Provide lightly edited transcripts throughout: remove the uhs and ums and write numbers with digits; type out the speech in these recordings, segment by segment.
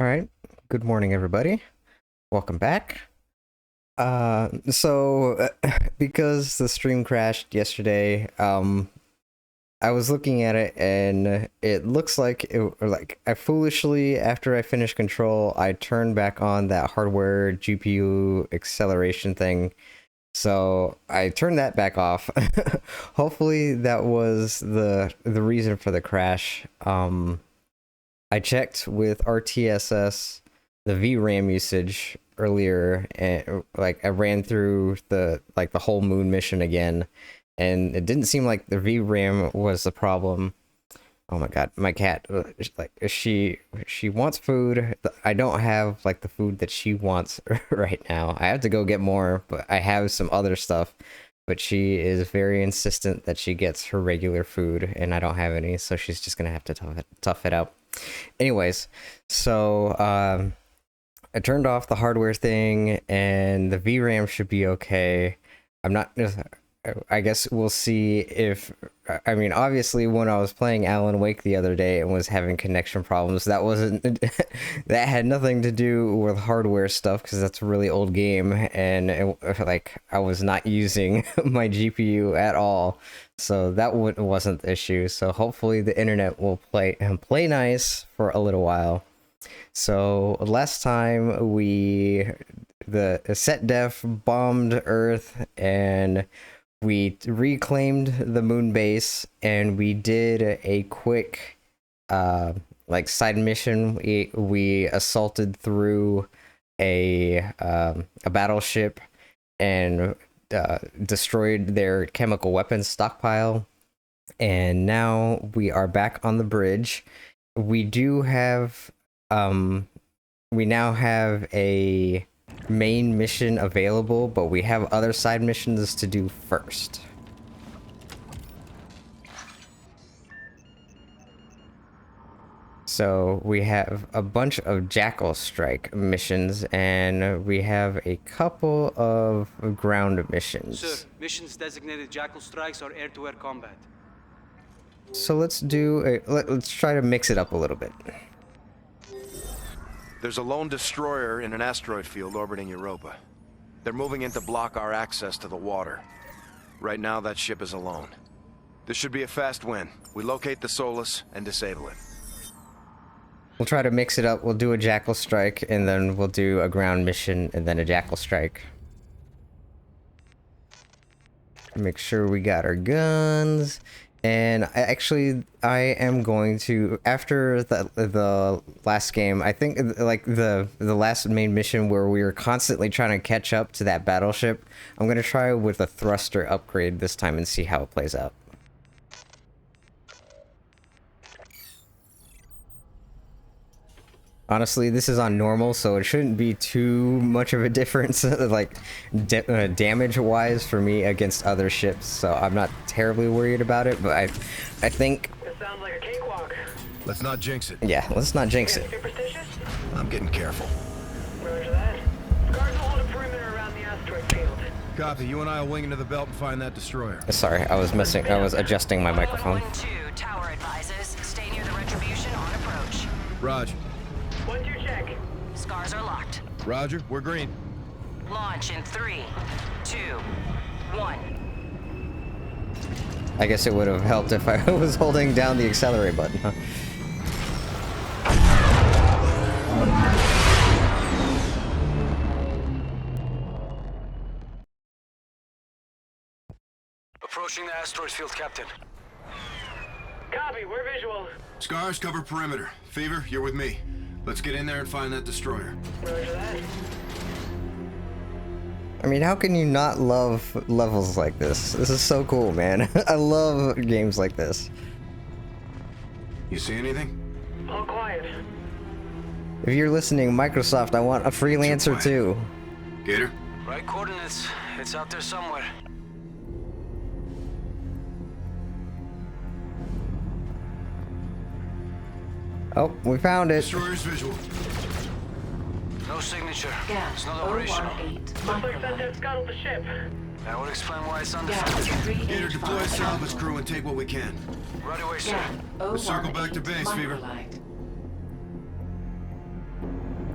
All right. Good morning, everybody. Welcome back. Because the stream crashed yesterday, I was looking at it and it looks like I foolishly, after I finished Control, I turned back on that hardware GPU acceleration thing. So I turned that back off. Hopefully that was the reason for the crash. I checked with RTSS the VRAM usage earlier, and I ran through the whole moon mission again, and it didn't seem like the VRAM was the problem. Oh my god, my cat, she wants food. I don't have the food that she wants right now. I have to go get more, but I have some other stuff. But she is very insistent that she gets her regular food, and I don't have any, so she's just gonna have to tough it out. Anyways, so I turned off the hardware thing, and the VRAM should be okay. I'm not. I guess we'll see if. I mean, obviously, when I was playing Alan Wake the other day and was having connection problems, that wasn't. That had nothing to do with hardware stuff, because that's a really old game, and I was not using my GPU at all, so that wasn't the issue. So hopefully, the internet will play nice for a little while. So last time the set def bombed Earth, and we reclaimed the moon base, and we did a quick side mission. We assaulted through a battleship and destroyed their chemical weapons stockpile, and now we are back on the bridge. We do have we now have a main mission available, but we have other side missions to do first. So we have a bunch of Jackal Strike missions, and we have a couple of ground missions. Sir, missions designated Jackal Strikes are air-to-air combat. So let's try to mix it up a little bit. There's a lone destroyer in an asteroid field orbiting Europa. They're moving in to block our access to the water. Right now, that ship is alone. This should be a fast win. We locate the Solus and disable it. We'll try to mix it up. We'll do a Jackal Strike, and then we'll do a ground mission, and then a Jackal Strike. Make sure we got our guns. And I am going to, after the last game, I think the last main mission where we were constantly trying to catch up to that battleship, I'm going to try with a thruster upgrade this time and see how it plays out. Honestly, this is on normal, so it shouldn't be too much of a difference, damage-wise for me against other ships. So I'm not terribly worried about it, but I think. It sounds like a cakewalk. Let's not jinx it. Yeah, let's not jinx it. Superstitious? I'm getting careful. Roger that. Guards will hold a perimeter around the asteroid field. Copy. You and I will wing into the belt and find that destroyer. Sorry, I was adjusting my microphone. 1-2, tower advises. Stay near the retribution on approach. Roger. 1-2 check. Scars are locked. Roger. We're green. Launch in 3, 2, 1. I guess it would have helped if I was holding down the accelerate button, huh? Approaching the asteroid field, Captain. Copy, we're visual. Scars, cover perimeter. Fever, you're with me. Let's get in there and find that destroyer. Roger that. I mean, how can you not love levels like this? This is so cool, man. I love games like this. You see anything? All quiet. If you're listening, Microsoft, I want a freelancer too. Gator? Right coordinates. It's out there somewhere. Oh, we found it. Destroyer's visual. No signature. Gap It's not operational. 018 Looks like Sunset scuttled the ship. That would explain why it's Gap undefended. Gator, deploy a salvage crew and take what we can. Right away, sir. Gap Let's circle back to base, Fever. microlight.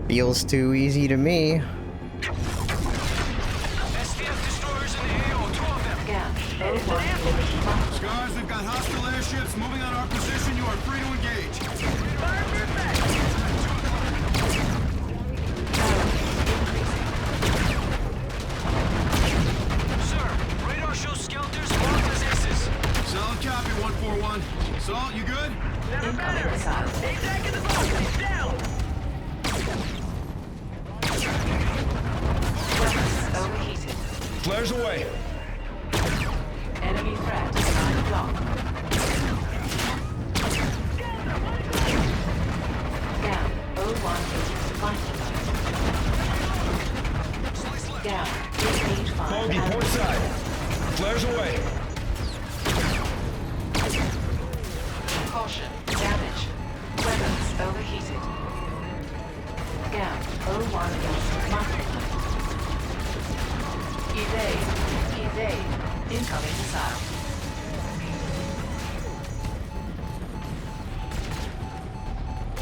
Feels too easy to me. SDF destroyers in the AO, 2 of them. Gap. O1. Scars, we've got hostile airships moving on our position. You are free to engage. Sir, radar shows skelters marked as X's. Solid copy, 141. Salt, you good? Incoming missile. Exact in the box. He's down. Weapons overheated. Flares away. Enemy threat. 9 o'clock. Gap. O1 is vitalized. Gap. 385. Bogey, port side. Flares away. Caution. Damage. Weapons overheated. Gap. O1 is vitalized. Evade. Evade. Incoming missile.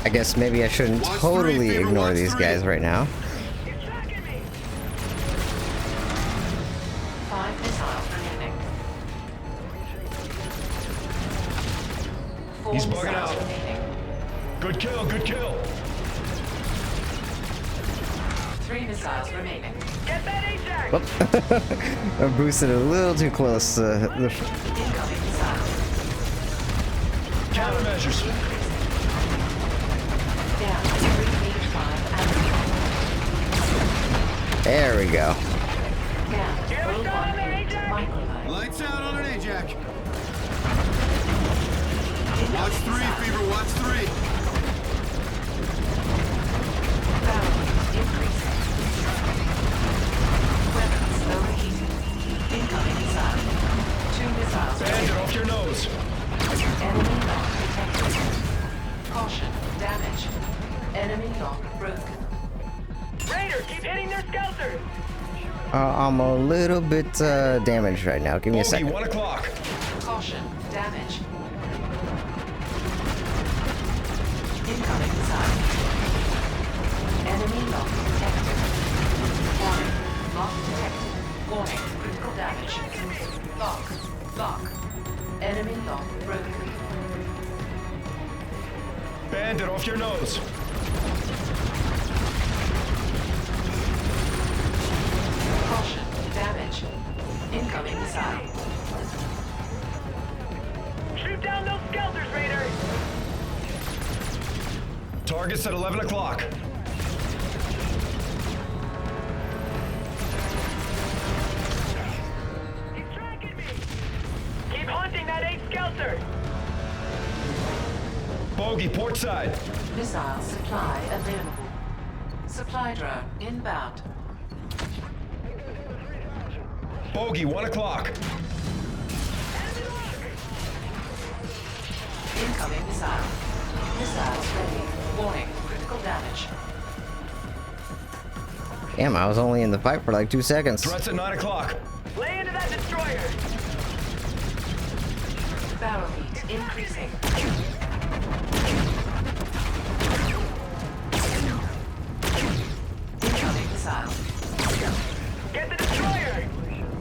I guess maybe I shouldn't Watch totally three, Fever, ignore watch these three. guys right now. He's tracking me. 5 missiles remaining. 4 He's bugging missiles out. remaining. Good kill, good kill. 3 missiles remaining. Get that AJAX. I boosted a little too close. Incoming missile. Countermeasures. Down. 385 and There we go. gap. Damage done on the O1 AJAX. microlight. Lights out on an AJAC. Incoming Watch 3, missile. Fever, watch 3. Power rate increasing. Weapons overheated. Incoming missile. 2 missiles Bandit remaining. off your nose. Enemy lock detected. Caution. Damage. Enemy lock broken. Raiders, keep hitting their skelters. I'm a little bit damaged right now. Give me a Bogey, second. 1 o'clock. Caution. Damage. Incoming missile. Enemy lock detected. Warning. Lock detected. Warning. Critical damage. Lock. Lock. Enemy lock broken. Bandit off your nose. Caution. Damage. Incoming missile. Shoot down those skelters, Raiders. Target's at 11 o'clock. He's tracking me. Keep hunting that 8 skelter. Bogey, port side. Missile supply available. Supply drone inbound. Bogey, 1 o'clock. Incoming missile. Missiles ready. Warning. Critical damage. Damn, I was only in the fight for like 2 seconds. Threats at 9 o'clock. Lay into that destroyer. Barrel heat increasing. Incoming missile. Get the destroyer.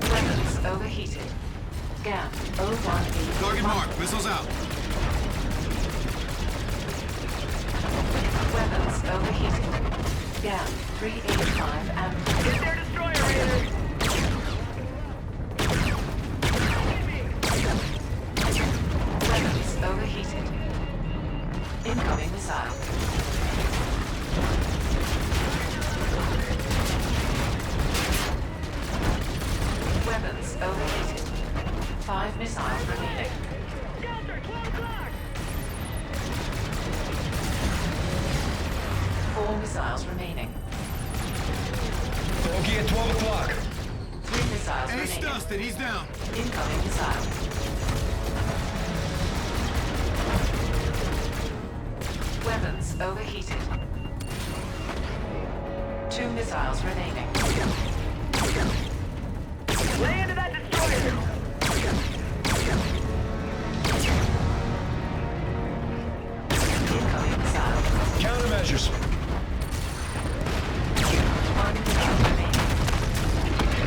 Weapons overheated. Gap. O1 Target marked. Missiles out. Weapons overheated. Gap. 385 and Get their destroyer, Raiders. weapons overheated. Incoming missile. Weapons overheated. 5 missiles remaining. Skelter, 12 o'clock. 4 missiles remaining. Bogey at 12 o'clock. 3 missiles Ace remaining. Dustin, he's down. Incoming missile. Weapons overheated. 2 missiles remaining. Lay into that destroyer. Incoming missile. Countermeasures.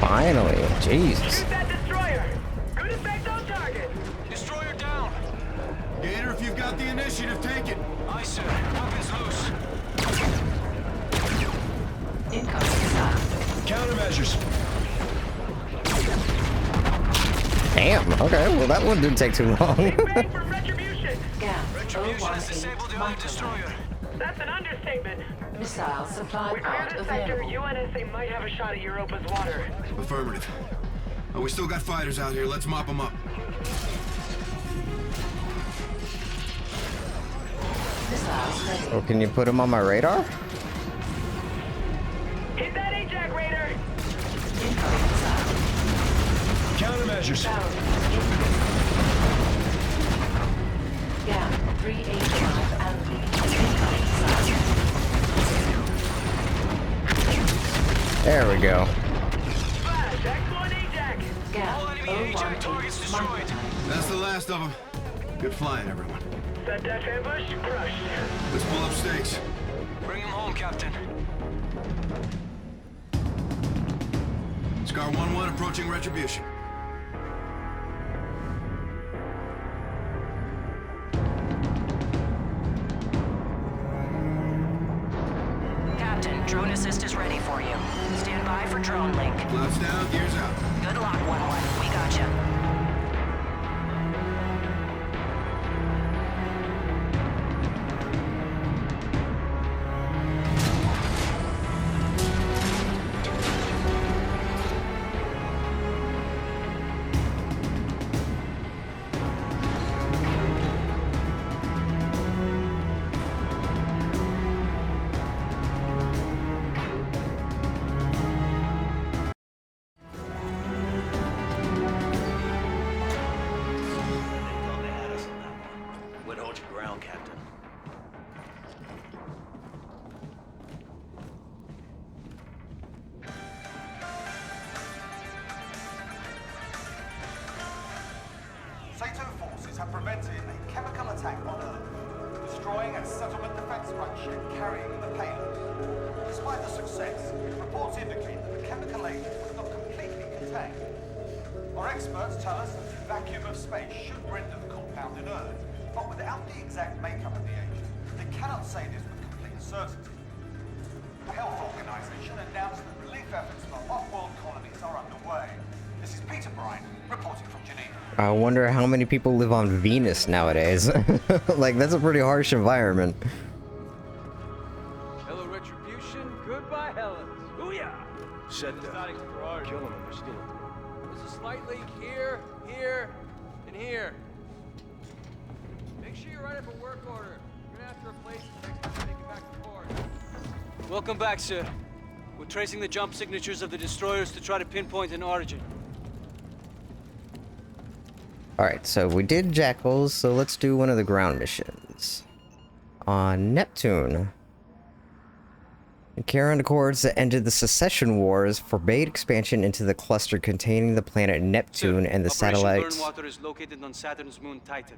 Finally, Jesus. Shoot that destroyer. Good effect on target. Destroyer down. Gator, if you've got the initiative, take it. Aye, sir. Weapons loose. Incoming missile. Countermeasures. Damn. Okay. Well, that one didn't take too long. Bang for retribution. Gas Retribution has 018 disabled the other microwave. destroyer. That's an understatement. Missile supply We clear pod this sector. available. UNSA might have a shot at Europa's water. Affirmative. Oh, we still got fighters out here. Let's mop them up. Missiles ready. Oh, can you put him on my radar? Hit that AJAC Raider. Incoming missile. Countermeasures. Bound. Gap 385 Alpha. Incoming missile. There we go. Flash. X1 AJAC. Gap All enemy AJAC targets 018 destroyed. microwave. That's the last of them. Good flying, everyone. Set that ambush. Crushed. Let's pull up stakes. Bring him home, Captain. Scar 1-1 approaching retribution. Captain, drone assist is ready for you. Stand by for drone link. Flaps down, gears out. Good luck, 1-1. We got you. Would hold your ground, Captain. Sato forces have prevented a chemical attack on Earth, destroying a settlement defense ship carrying the payload. Despite the success, reports indicate that the chemical agent was not completely contained. Our experts tell us that the vacuum of space should render the compound inert, but without the exact makeup of the agent, they cannot say this with complete certainty. The Health Organization announced that relief efforts for off-world colonies are underway. This is Peter Bryan, reporting from Geneva. I wonder how many people live on Venus nowadays. Like, that's a pretty harsh environment. Hello, Retribution. Goodbye, Helens. Booyah! Shut down. Starting priority. Kill them if they're still. There's a slight leak here, here, and here. Make sure you write up a work order. You're gonna have to replace it next time you take it back to port. Welcome back, sir. We're tracing the jump signatures of the destroyers to try to pinpoint an origin. Alright, so we did Jackals, so let's do one of the ground missions. On Neptune. Carry on accords that ended the secession wars forbade expansion into the cluster containing the planet Neptune Sir, and the Operation satellites. Burnwater is located on Saturn's moon Titan.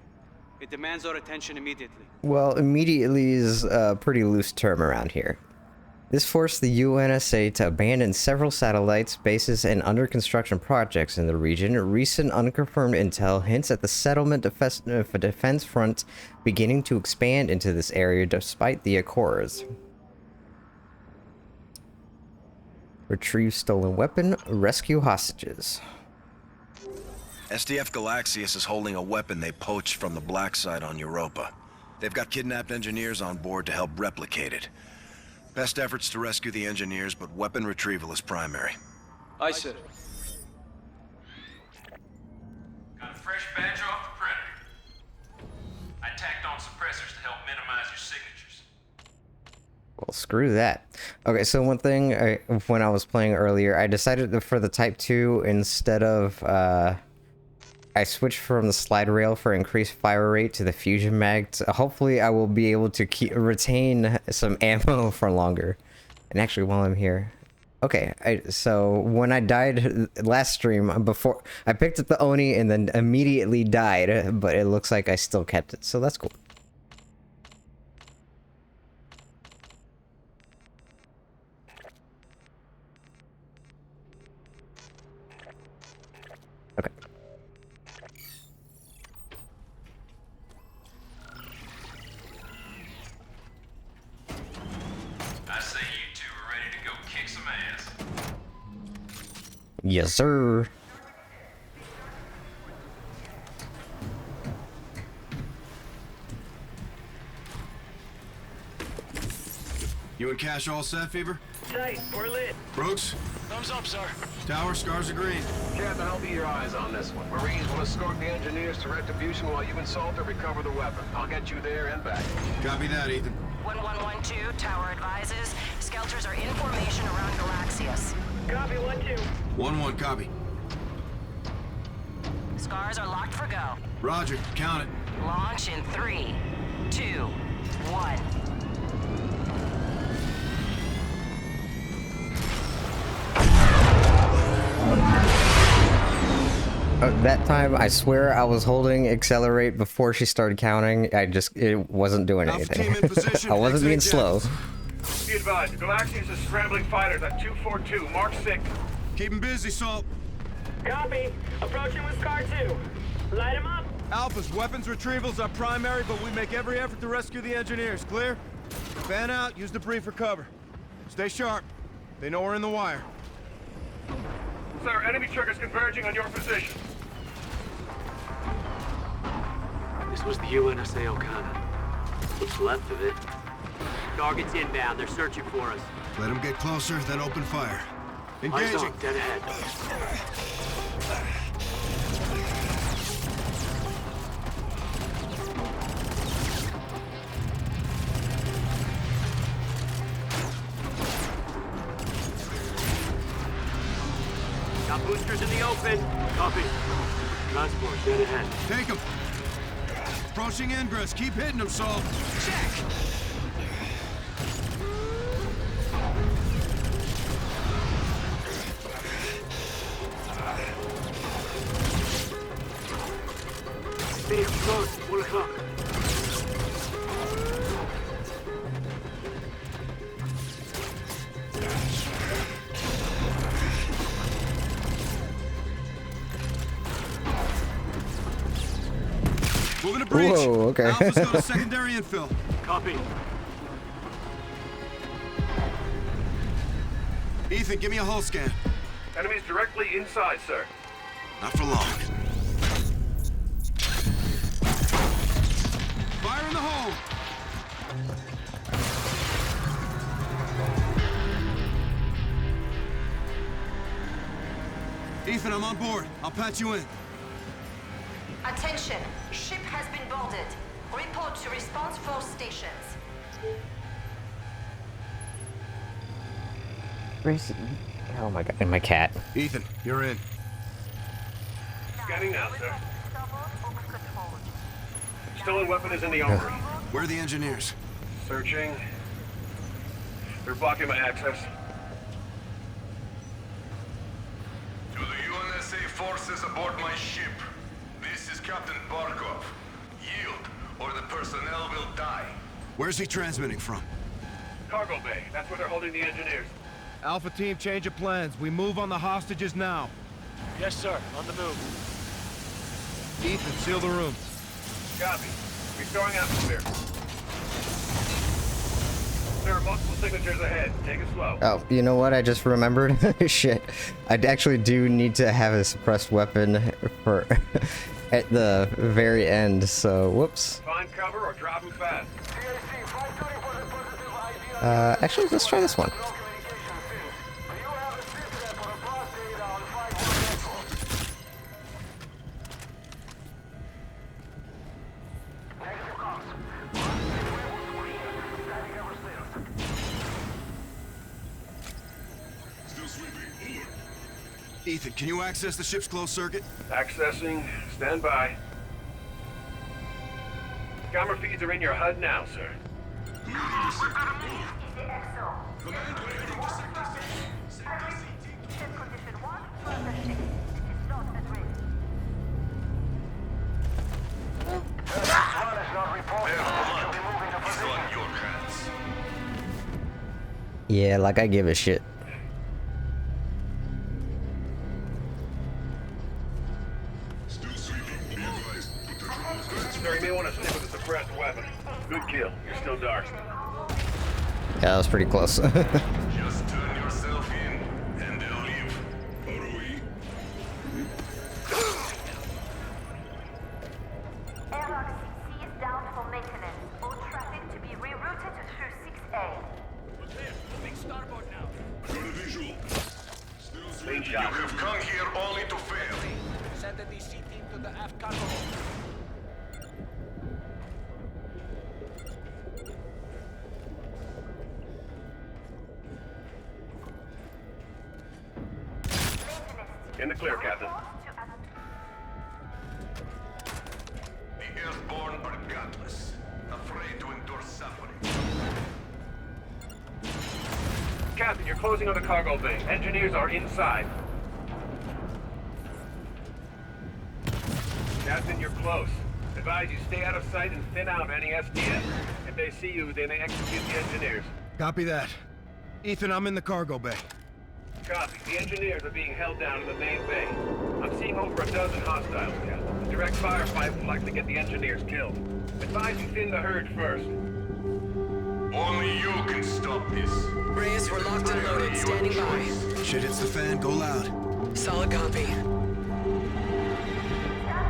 It demands our attention immediately. Well, immediately is a pretty loose term around here. This forced the UNSA to abandon several satellites, bases, and under construction projects in the region. Recent unconfirmed intel hints at the settlement defense front beginning to expand into this area despite the Accords. Retrieve stolen weapon, rescue hostages. SDF Galaxius is holding a weapon they poached from the black site on Europa. They've got kidnapped engineers on board to help replicate it. Best efforts to rescue the engineers, but weapon retrieval is primary. Aye, sir. Got a fresh badge off the printer. I tacked on suppressors to help minimize your signatures. Well, screw that. Okay, so one thing, when I was playing earlier, I decided for the Type 2, instead of, I switched from the slide rail for increased fire rate to the fusion mag. Hopefully I will be able to retain some ammo for longer. And actually, while I'm here, okay, so when I died last stream, before I picked up the Oni and then immediately died, but it looks like I still kept it, so that's cool. Yes, sir. You and Cash all set, Fever? Tight, we're lit. Brooks? Thumbs up, sir. Tower, scars agreed. Captain, I'll be your eyes on this one. Marines will escort the engineers to Retribution while you and Salter recover the weapon. I'll get you there and back. Copy that, Ethan. 1112, Tower advises. Skelters are in formation around Galaxius. Copy, 1-2. 1-1, copy. Scars are locked for go. Roger, count it. Launch in 3, 2, 1. That time, I swear I was holding accelerate before she started counting. It wasn't doing Alpha team in anything. position. I wasn't being Exit slow. Be advised, Galaxius is scrambling fighters at 242, Mark 6. Keep him busy, Salt. Copy. Approaching with Scar 2. Light him up. Alpha's weapons retrieval's our primary, but we make every effort to rescue the engineers. Clear? Fan out, use debris for cover. Stay sharp. They know we're in the wire. Sir, enemy triggers converging on your position. This was the UNSA O'Connor. What's left of it. Target's inbound. They're searching for us. Let them get closer, then open fire. Eyes Engaging. on, dead ahead. Got boosters in the open. Copy. Transport, dead ahead. Take him. Approaching ingress. Keep hitting them, Salt. Check! Stay close. 1 o'clock. Moving to breach. Whoa, okay. Alpha's got a secondary infill. Copy. Ethan, give me a hull scan. Enemies directly inside, sir. Not for long. Fire in the hole. Ethan, I'm on board. I'll patch you in. Attention, ship has been boarded. Report to response force stations. Where's... Oh my god, and my cat. Ethan, you're in. Scanning now, sir. Stolen weapon is in the armory. Where are the engineers? Searching. They're blocking my access. To the UNSA forces aboard my ship. This is Captain Barkov. Yield, or the personnel will die. Where's he transmitting from? Cargo bay. That's where they're holding the engineers. Alpha team, change of plans. We move on the hostages now. Yes, sir. On the move. Ethan, seal the room. Copy. Restoring atmosphere. Sir, multiple signatures ahead. Take it slow. Oh, you know what? I just remembered. Shit. I actually do need to have a suppressed weapon for at the very end. So, whoops. Find cover or drop him fast. Actually, let's try this one. Ethan, can you access the ship's closed circuit? Accessing. Stand by. Camera feeds are in your HUD now, sir. Yeah, like I give a shit. Sir, you may want to stick with the suppressed weapon. Good kill. You're still dark. Yeah, that was pretty close. Just turn yourself in, and they'll leave. shot. You have come here only to fail. Send the DC team to the aft cargo. In the clear, Captain. The Earthborn are godless, afraid to endure suffering. Captain, you're closing on the cargo bay. Engineers are inside. Captain, you're close. Advise you stay out of sight and thin out any SDS. If they see you, they may execute the engineers. Copy that. Ethan, I'm in the cargo bay. Copy. The engineers are being held down in the main bay. I'm seeing over a dozen hostiles, Captain. A direct firefight would likely get the engineers killed. Advise you thin the herd first. Only you can stop this. Reyes, we're locked and loaded. Standing by. Shit hits the fan, go loud. Solid copy. Stand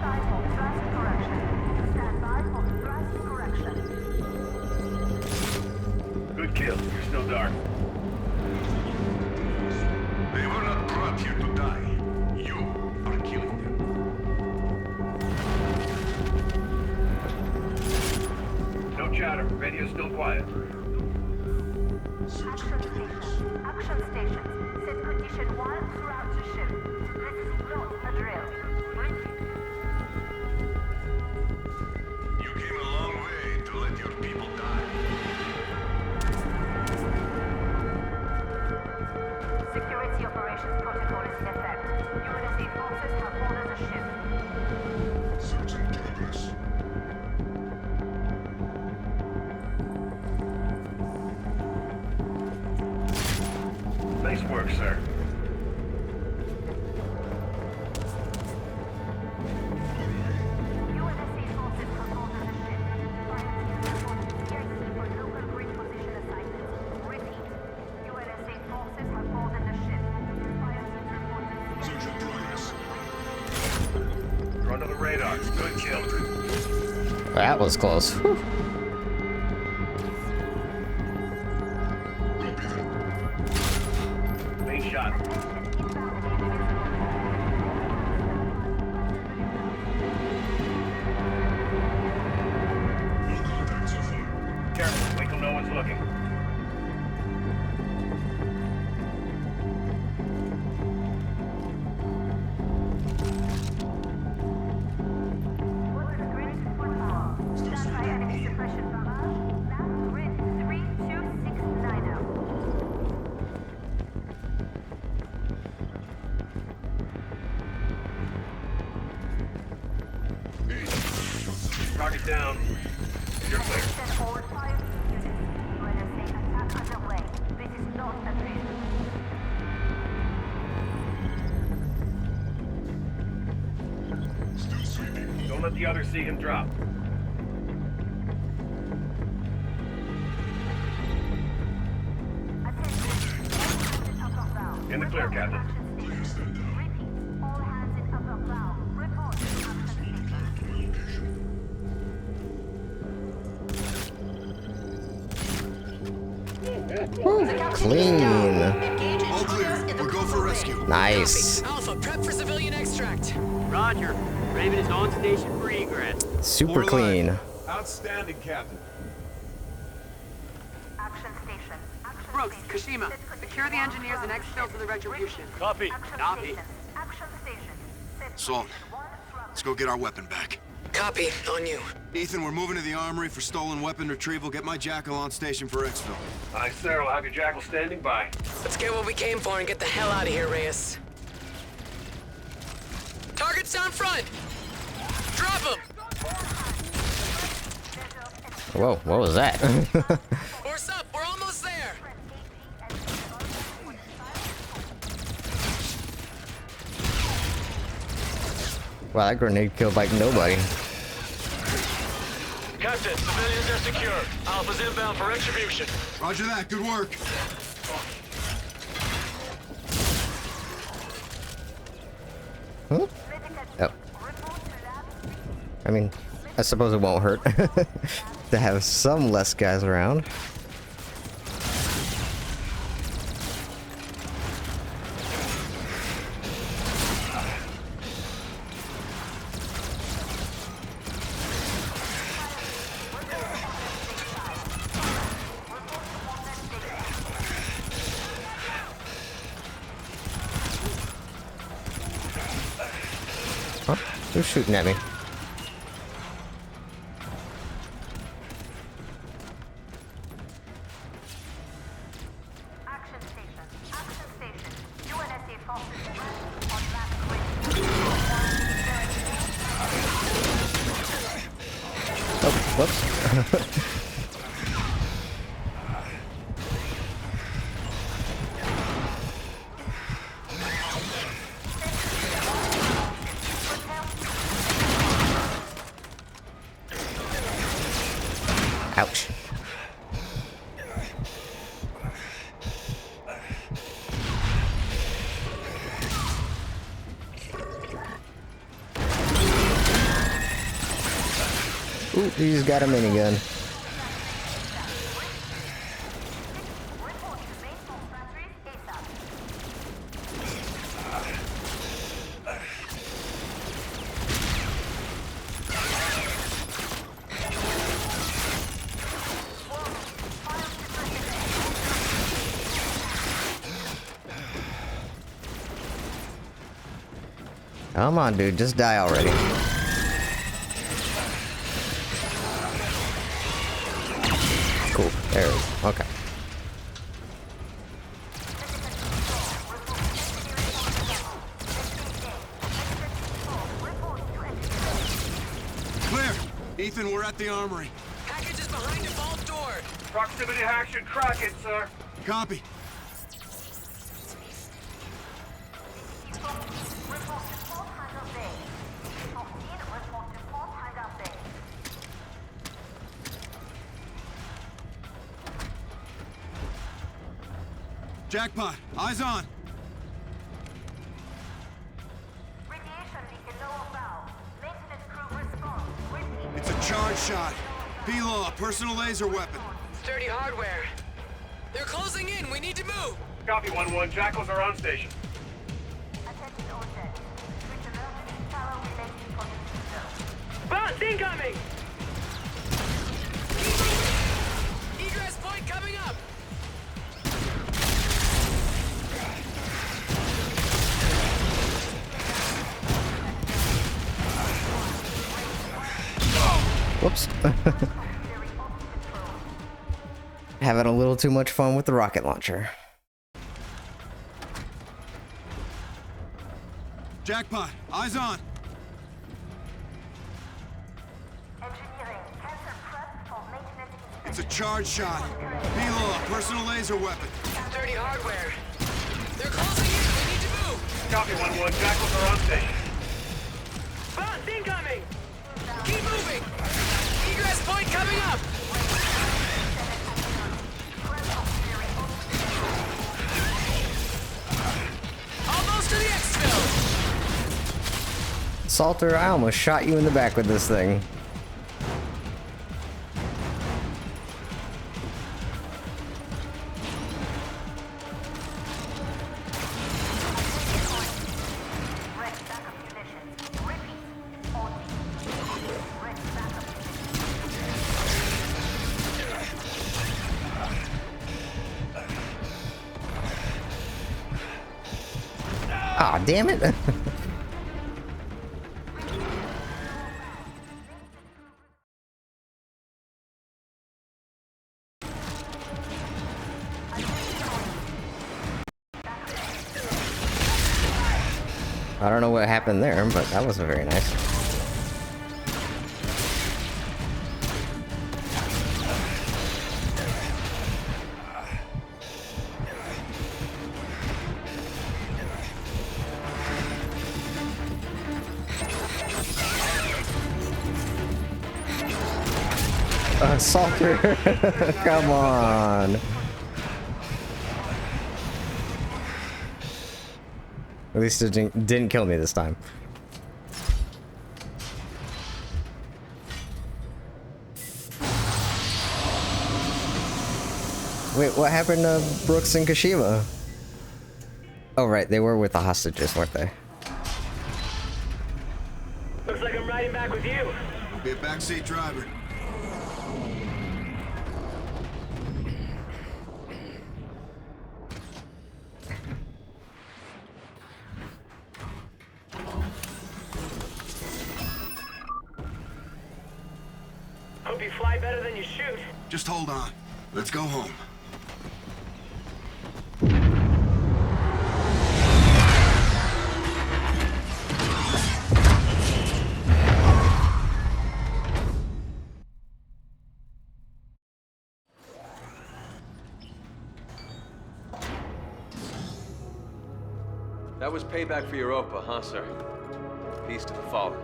by for thrust correction. Stand by for thrust correction. Good kill. You're still dark. They were not brought here to die. You are killing them. No chatter. Radio's still quiet. Action stations. Set condition 1 throughout the ship. This is not a drill. Repeat. You came a long way to let your people die. Security operations protocol is in effect. UNSC forces have boarded the ship. Nice work, sir. UNSC forces have boarded the ship. Pilots report TIC for local grid position assignments. Repeat. UNSC forces have boarded the ship. Pilots report You're under the radar. Good kill. That was close. Whew. Main shot. Careful. Wait till no one's looking. Order grid full power. Stand by enemy suppression barrage. Map grid 32690. Target down. You're clear. Send forward 5 units. UNSC attack underway. This is not a drill. Don't let the others see him drop. In the clear, Captain. Repeat. All hands in upper bow. Report to action station. Clean. All clear. We're go for rescue. Nice. Alpha, prep for civilian extract. Roger. Raven is on station for egress. Super clean. Outstanding, Captain. Action station. Action Brooks, station. Kashima, secure the engineers and exfil to the Retribution. Copy. Action Copy. station. Action station. Set Salt. condition 1 throughout Let's go get our weapon back. Copy. On you. Ethan, we're moving to the armory for stolen weapon retrieval. Get my Jackal on station for exfil. Aye, sir. We'll have your Jackal standing by. Let's get what we came for and get the hell out of here, Reyes. Target's down front. Drop him. Whoa, what was that? Horse up. We're almost there. Wow, that grenade killed like nobody. Captain, civilians are secure. Alpha's inbound for retribution. Roger that. Good work. Huh? Oh. I mean, I suppose it won't hurt to have some less guys around. Huh? Who's shooting at me? Action station. Action station. UNSA forces landing on last grid. Oh, whoops. Ouch. Ooh, he's got a minigun. Come on, dude, just die already. Cool, there it is. Okay. Clear! Ethan, we're at the armory. Package is behind a vault door. Proximity hack should crack it, sir. Copy. Jackpot, eyes on. Radiation leak in lower bow. Maintenance crew response. Repeat. It's a charge shot. B-Law, personal laser weapon. Sturdy hardware. They're closing in. We need to move. Copy 1-1. Jackals are on station. Attention all dead. Switch emergency tower related for the Boss incoming! Egress point coming up! Whoops. Having a little too much fun with the rocket launcher. Jackpot, eyes on. engineering. Cancel prep for maintenance. It's a charge shot. B-Law, personal laser weapon. Sturdy hardware. They're closing in. We need to move. Copy 1-1. Jackals are on station. Boss incoming! Keep moving! Egress point coming up! Almost to the exfil! Salter, I almost shot you in the back with this thing. Ah, damn it. I don't know what happened there, but that wasn't very nice. Salter, come on. At least it didn't kill me this time. Wait, what happened to Brooks and Kashima? Oh right, they were with the hostages, weren't they? Looks like I'm riding back with you. I'll be a backseat driver. hope you fly better than you shoot. Just hold on. Let's go home. That was payback for Europa, huh, sir? Peace to the fallen.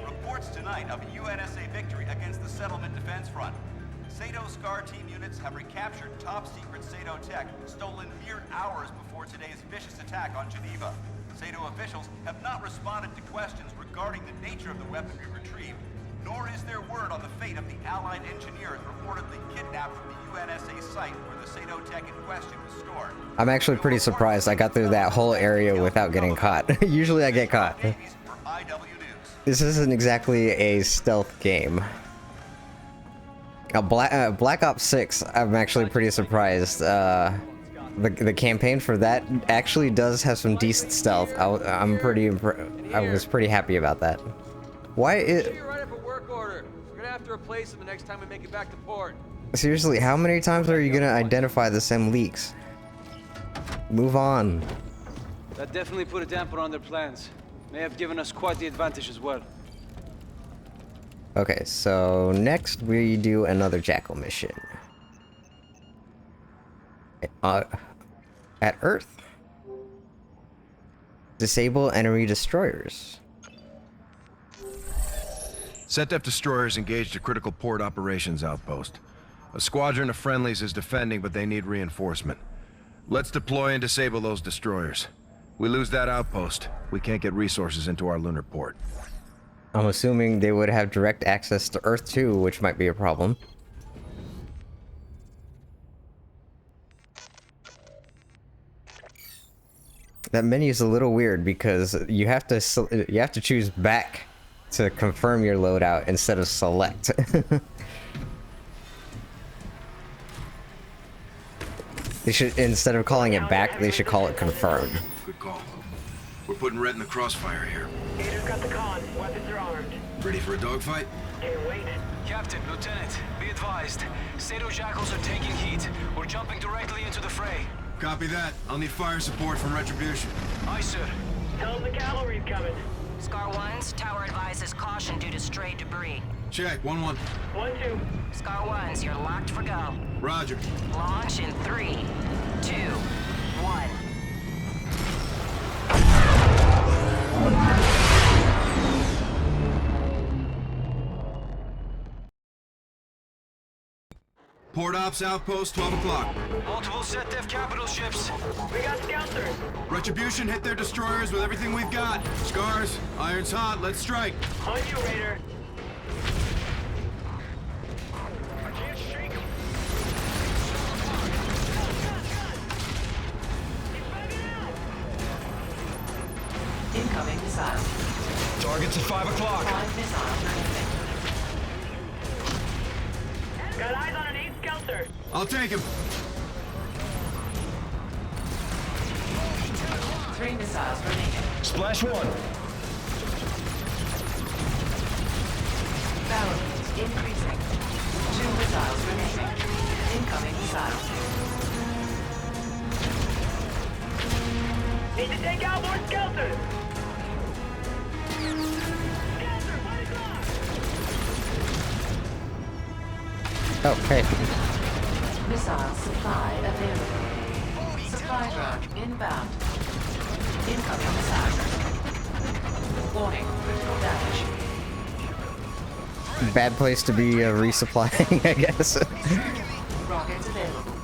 Reports tonight of a UNSA victory against the Settlement Defense Front. SATO SCAR team units have recaptured top-secret SATO tech stolen mere hours before today's vicious attack on Geneva. SATO officials have not responded to questions regarding the nature of the weaponry retrieved, nor is there word on the fate of the Allied engineers reportedly kidnapped from the UNSA site where the SATO tech in question was stored. I'm actually pretty surprised I got through that whole area without getting caught. Usually I get caught. This isn't exactly a stealth game. Black Ops 6, I'm actually pretty surprised. The campaign for that actually does have some decent stealth. I was pretty happy about that. Why is... You're right up a work order. We're gonna have to replace them the next time we make it back to port. Seriously, how many times are you gonna identify the same leaks? Move on. That definitely put a damper on their plans. May have given us quite the advantage as well. Okay, so next we do another Jackal mission. At Earth. Disable enemy destroyers. SETDEF destroyers engaged a critical port operations outpost. A squadron of friendlies is defending, but they need reinforcement. Let's deploy and disable those destroyers. We lose that outpost, we can't get resources into our lunar port. I'm assuming they would have direct access to Earth too, which might be a problem. That menu is a little weird because you have to choose back to confirm your loadout instead of select. They should, instead of calling it back, they should call it confirmed. Good call. We're putting Red in the crossfire here. Gator's got the con. Weapons are armed. Ready for a dogfight? Can't wait. Captain, Lieutenant, be advised. SATO Jackals are taking heat. We're jumping directly into the fray. Copy that. I'll need fire support from Retribution. Aye, sir. Tell them the cavalry's coming. Scar 1's tower advises caution due to stray debris. Check. 1-1. 1-2. Scar 1's, you're locked for go. Roger. Launch in 3, 2, 1. Port Ops Outpost, 12 o'clock. Multiple SETDEF capital ships. We got scouters. Retribution hit their destroyers with everything we've got. Scars, iron's hot, let's strike. On you, Raider. I can't shake him. Incoming missile. Target's at 5 o'clock. 5 missiles. Got eyes on an 8 scouter. I'll take him. 3 missiles remaining. Splash 1. Barrel heat increasing. 2 missiles remaining. Incoming missile. Need to take out more scouters. Oh, hey. Missile supply available. Supply drone inbound. Incoming missile. Warning, critical damage. Bad place to be resupplying, I guess. Rockets available.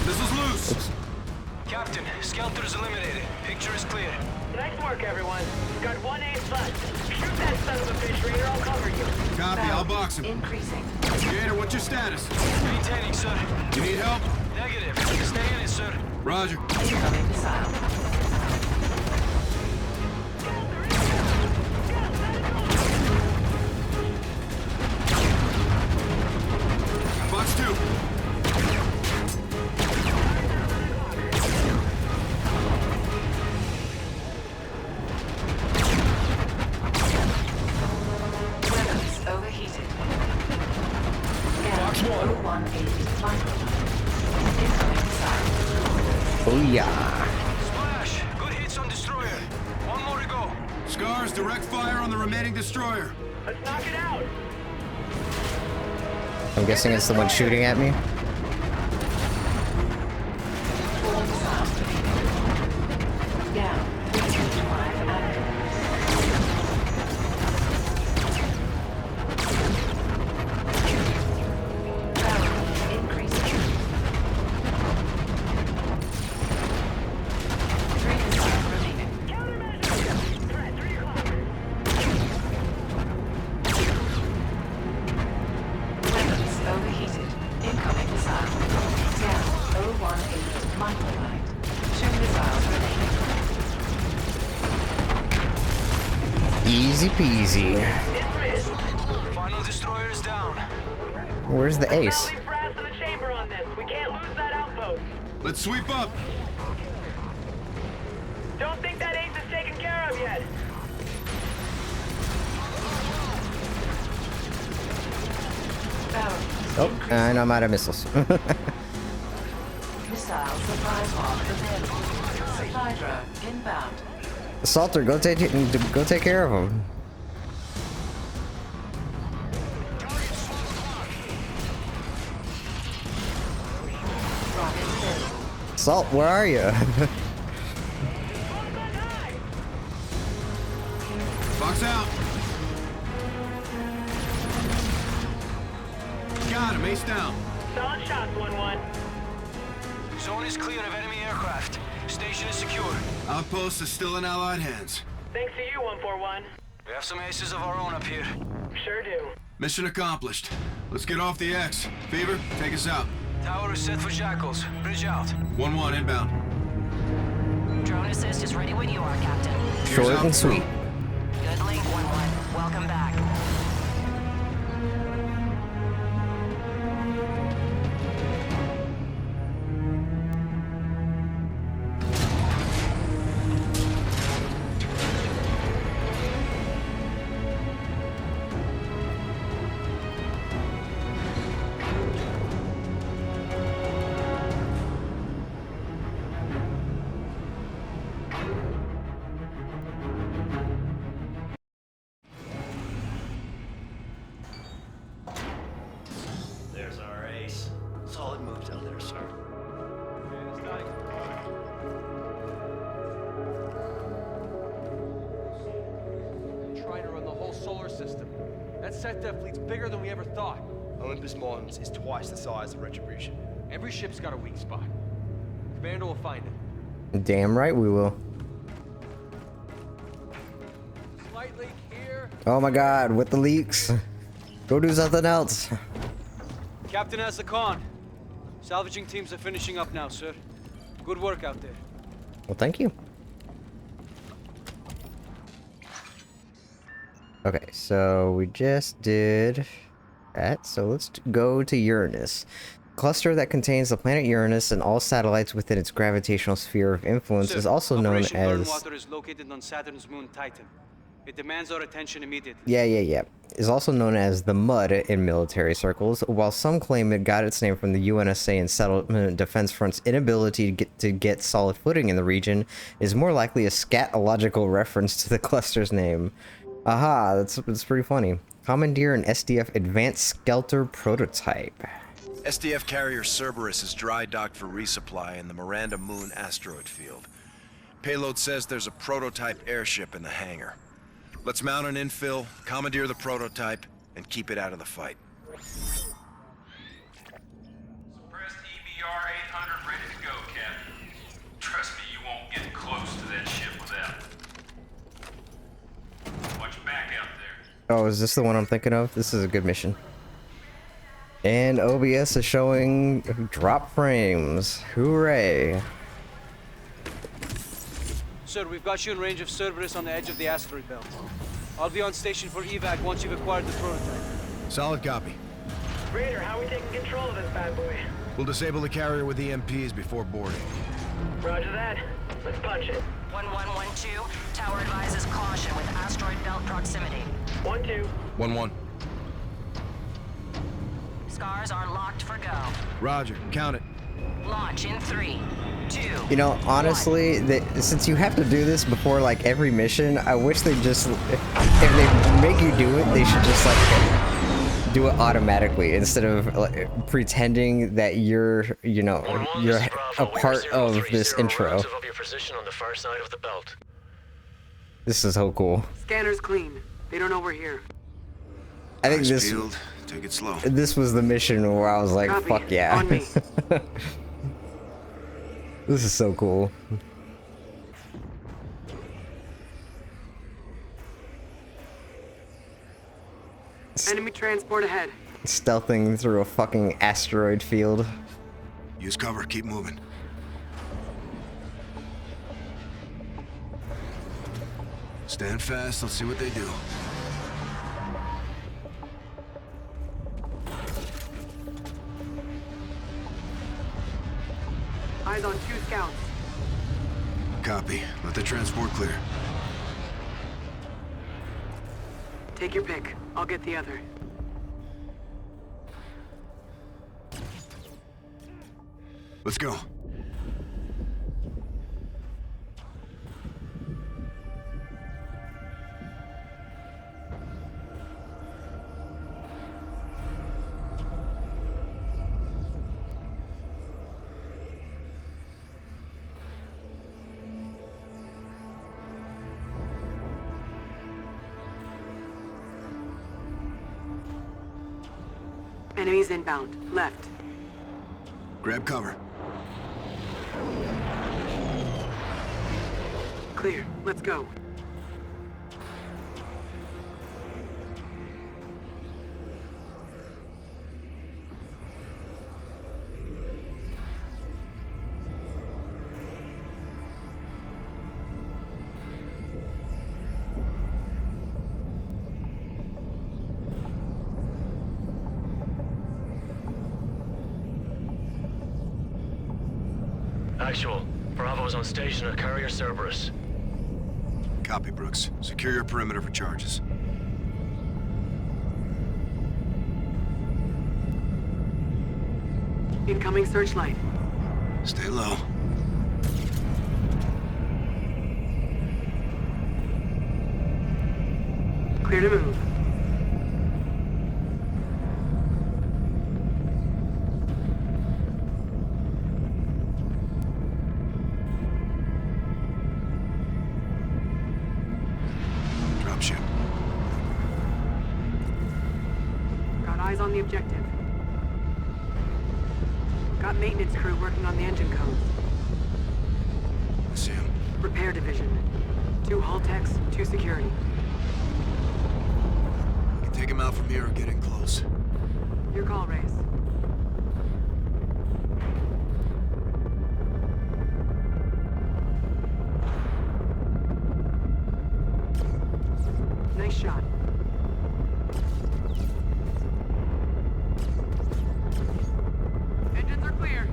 Missiles loose. Oops. Captain, Skelter is eliminated. Picture is clear. Nice work, everyone. We've got 1-8 left. Shoot that son of a bitch, Raider. I'll cover you. Copy, I'll box him. Increasing. Gator, what's your status? Maintaining, sir. You need help? Negative. Stay in it, sir. Roger. Incoming missile. Oh yeah. Splash! Good hits on destroyer. One more to go. Scars, direct fire on the remaining destroyer. Let's knock it out. I'm guessing it's the one shooting at me. Down. 325 active. Barrel increasing. 3 missiles remaining. Threat, 3 o'clock. Weapons overheated. Incoming missile. Down. 018 microlight. 2 missiles remaining. Easy peasy. Final destroyer is down. Where's the ace? Leave brass in the chamber on this. We can't lose that outpost. Let's sweep up. Don't think that ace is taken care of yet. Barrel. Oh, and I'm out of missiles. Missile supply pod available. Supply drone inbound. Salter, go take care of him. Rocket available. Salt, where are you? Box out. Got him, ace down. Solid shots, 1-1. Zone is clear of enemy aircraft. Station is secure. Outpost is still in Allied hands. Thanks to you, 141. We have some aces of our own up here. Sure do. Mission accomplished. Let's get off the X. Fever, take us out. Tower is set for Jackals. Bridge out. 1-1 inbound. Drone assist is ready when you are, Captain. Short and sweet. Good link, 1-1. Welcome back. There's our ace. Solid moves out there, sir. Trying to run the whole solar system. That SetDef fleet's bigger than we ever thought. Olympus Mons is twice the size of Retribution. Every ship's got a weak spot. Commander will find it. Damn right we will. Slight leak here. Oh my god, with the leaks. Go do something else. Captain has the con. Salvaging teams are finishing up now, sir. Good work out there. Well, thank you. Okay, so we just did that. So let's go to Uranus. Cluster that contains the planet Uranus and all satellites within its gravitational sphere of influence Sir, is also known Operation as... Burnwater is located on Saturn's moon Titan. It demands our attention immediately. Yeah. Is also known as the Mud in military circles, while some claim it got its name from the UNSA and Settlement Defense Front's inability to get solid footing in the region, is more likely a scatological reference to the cluster's name. Aha, that's pretty funny. Commandeer an SDF Advanced Skelter prototype. SDF carrier Cerberus is dry docked for resupply in the Miranda Moon asteroid field. Payload says there's a prototype airship in the hangar. Let's mount an infill, commandeer the prototype, and keep it out of the fight. Suppressed EBR 800 ready to go, Captain. Trust me, you won't get close to that ship without it. Watch your back out there. Oh, is this the one I'm thinking of? This is a good mission. And OBS is showing drop frames. Hooray. Sir, we've got you in range of Cerberus on the edge of the asteroid belt. I'll be on station for evac once you've acquired the prototype. Solid copy. Raider, how are we taking control of this bad boy? We'll disable the carrier with EMPs before boarding. Roger that. Let's punch it. 1112, tower advises caution with asteroid belt proximity. 1-2. 1-1. Scars are locked for go. Roger, count it. Launch in 3, 2. You know, honestly, since you have to do this before like every mission, I wish they just, if they make you do it, they should just like do it automatically instead of like, pretending that you're, you know, you're a part of this intro. Of your position on the far side of the belt. This is so cool. Scanner's clean. They don't know we're here. I think Eyes this peeled. Take it slow. this was the mission where I was like, Copy. fuck yeah. On me. This is so cool. Enemy transport ahead. Stealthing through a fucking asteroid field. Use cover. Keep moving. Stand fast. Let's see what they do. Eyes on 2 scouts. Copy. Let the transport clear. Take your pick. I'll get the other. Let's go. Enemies inbound. Left. Grab cover. Clear. Let's go. Actual. Bravo is on station at Carrier Cerberus. Copy, Brooks. Secure your perimeter for charges. Incoming searchlight. Stay low. Clear to move. Dropship. Got eyes on the objective. Got maintenance crew working on the engine codes. I see him. Repair division. 2 hull techs, 2 security. We can take him out from here or get in close. Your call, Reyes. Nice shot. Engines are clear.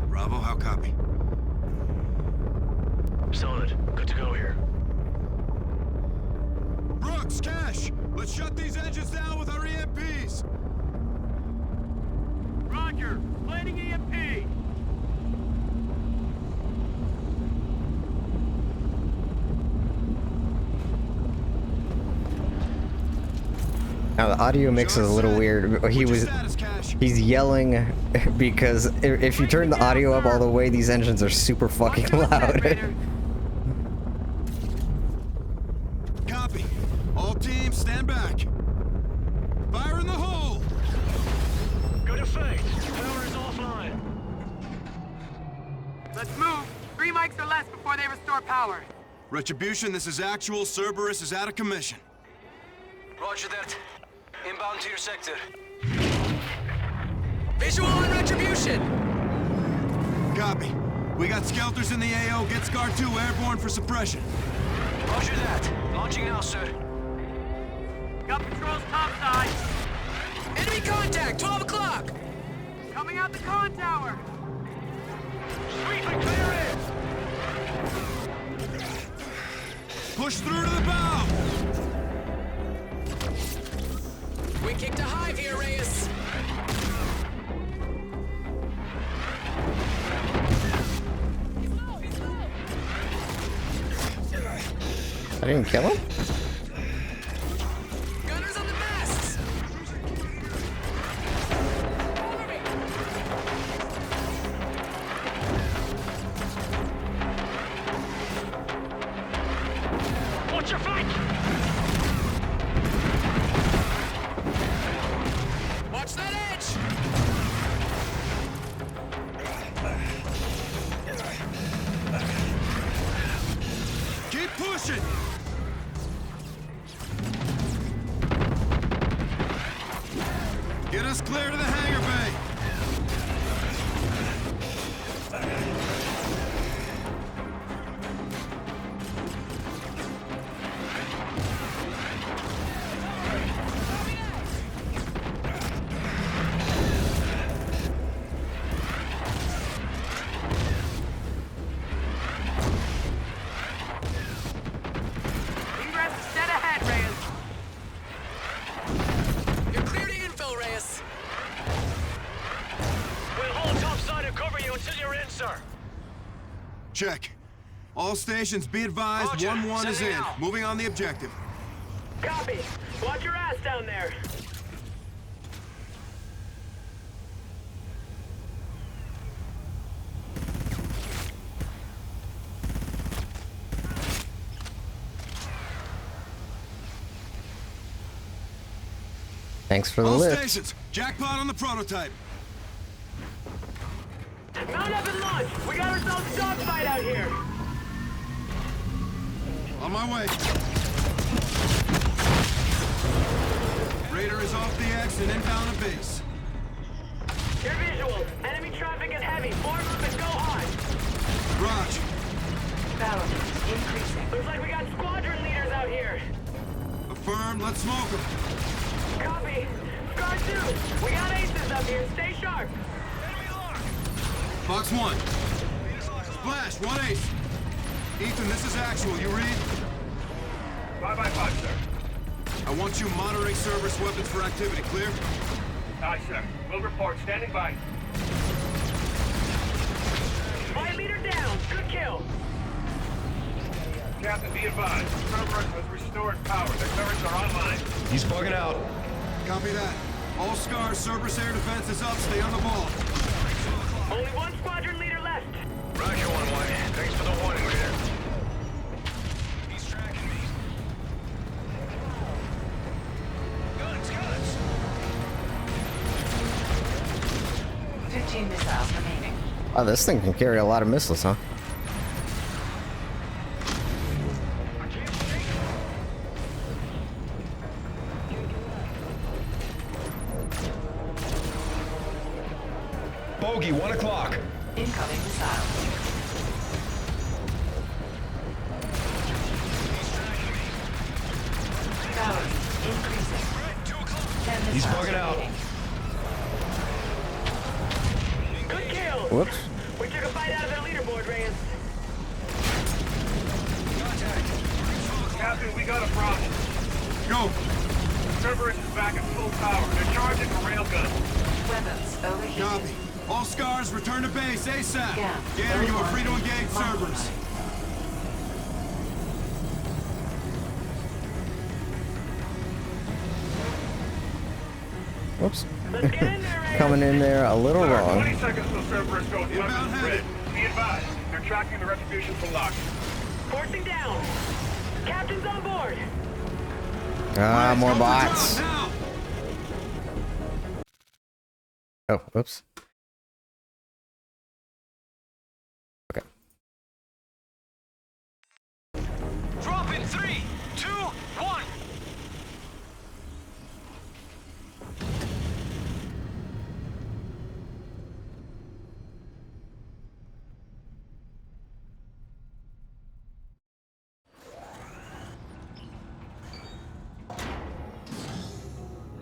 Bravo, how copy? Solid. Good to go here. Brooks, Cash! Let's shut these engines down with our EMPs! Roger. Planning EMP. Now the audio mix is a little weird. He's yelling because if you turn the audio up all the way, these engines are super fucking loud. Copy. All teams, stand back. Fire in the hole! Good effect. Power is offline. Let's move. 3 mics or less before they restore power. Retribution, this is actual. Cerberus is out of commission. Roger that. Inbound to your sector. Visual on Retribution! Copy. We got Skelters in the AO. Get Scar 2 airborne for suppression. Roger that. Launching now, sir. Got patrols topside. Enemy contact, 12 o'clock! Coming out the con tower. Sweep and clear it! Push through to the bow! We kicked a hive here, Reyes. I didn't kill him? Gunners on the masts! Watch your flank! Watch that edge! Keep pushing! Get us clear to the hangar bay! Ingress is dead ahead, Reyes. You're clear to infill, Reyes. We'll hold topside and cover you until you're in, sir. Check. All stations, be advised, Roger. 1-1 is Sending in. out. Moving on the objective. Copy. Watch your ass down there. Thanks for the All lift. stations, jackpot on the prototype. Mount up and launch. We got ourselves a dogfight out here. On my way. Raider is off the X and inbound to base. Your visual. Enemy traffic is heavy. Form up and go hard. Raj, Balance increasing. Looks like we got squadron leaders out here. affirmed, let's smoke them. Copy. Scar 2. We got aces up here. Stay sharp. Box 1. Splash, 1 ace. Ethan, this is actual, you read? 5x5, sir. I want you monitoring Cerberus weapons for activity, clear? Aye, sir. We'll report. Standing by. Flight leader down. Good kill. Captain, be advised. Cerberus has restored power. Their turrets are online. He's bugging out. Copy that. All Scars, Cerberus air defense is up. Stay on the ball. Only one squadron leader left. Roger, 1-1. Thanks for the warning, Raider. He's tracking me. Guns, guns! 15 missiles remaining. Wow, this thing can carry a lot of missiles, huh? Bogey, 1 o'clock. Incoming missile. Balance increasing. 10 He's missiles bugging out. remaining. Good kill. Whoops. We took a bite out of their leaderboard, Reyes. Captain, we got a problem. Go. Cerberus is back at full power. They're charging a railgun. Weapons overheated. Copy. All Scars, return to base ASAP. Yeah. Gator, you are free to engage Cerberus. Whoops. Let's get in there, Reyes. Coming in there a little wrong. 20 seconds till Cerberus goes Inbound weapons headed. red. Be advised. They're tracking the retribution from Locke. Forcing down. Captain's on board. Ah, more Go for bots. drop now. Oh, whoops. Okay. Drop in 3, 2, 1.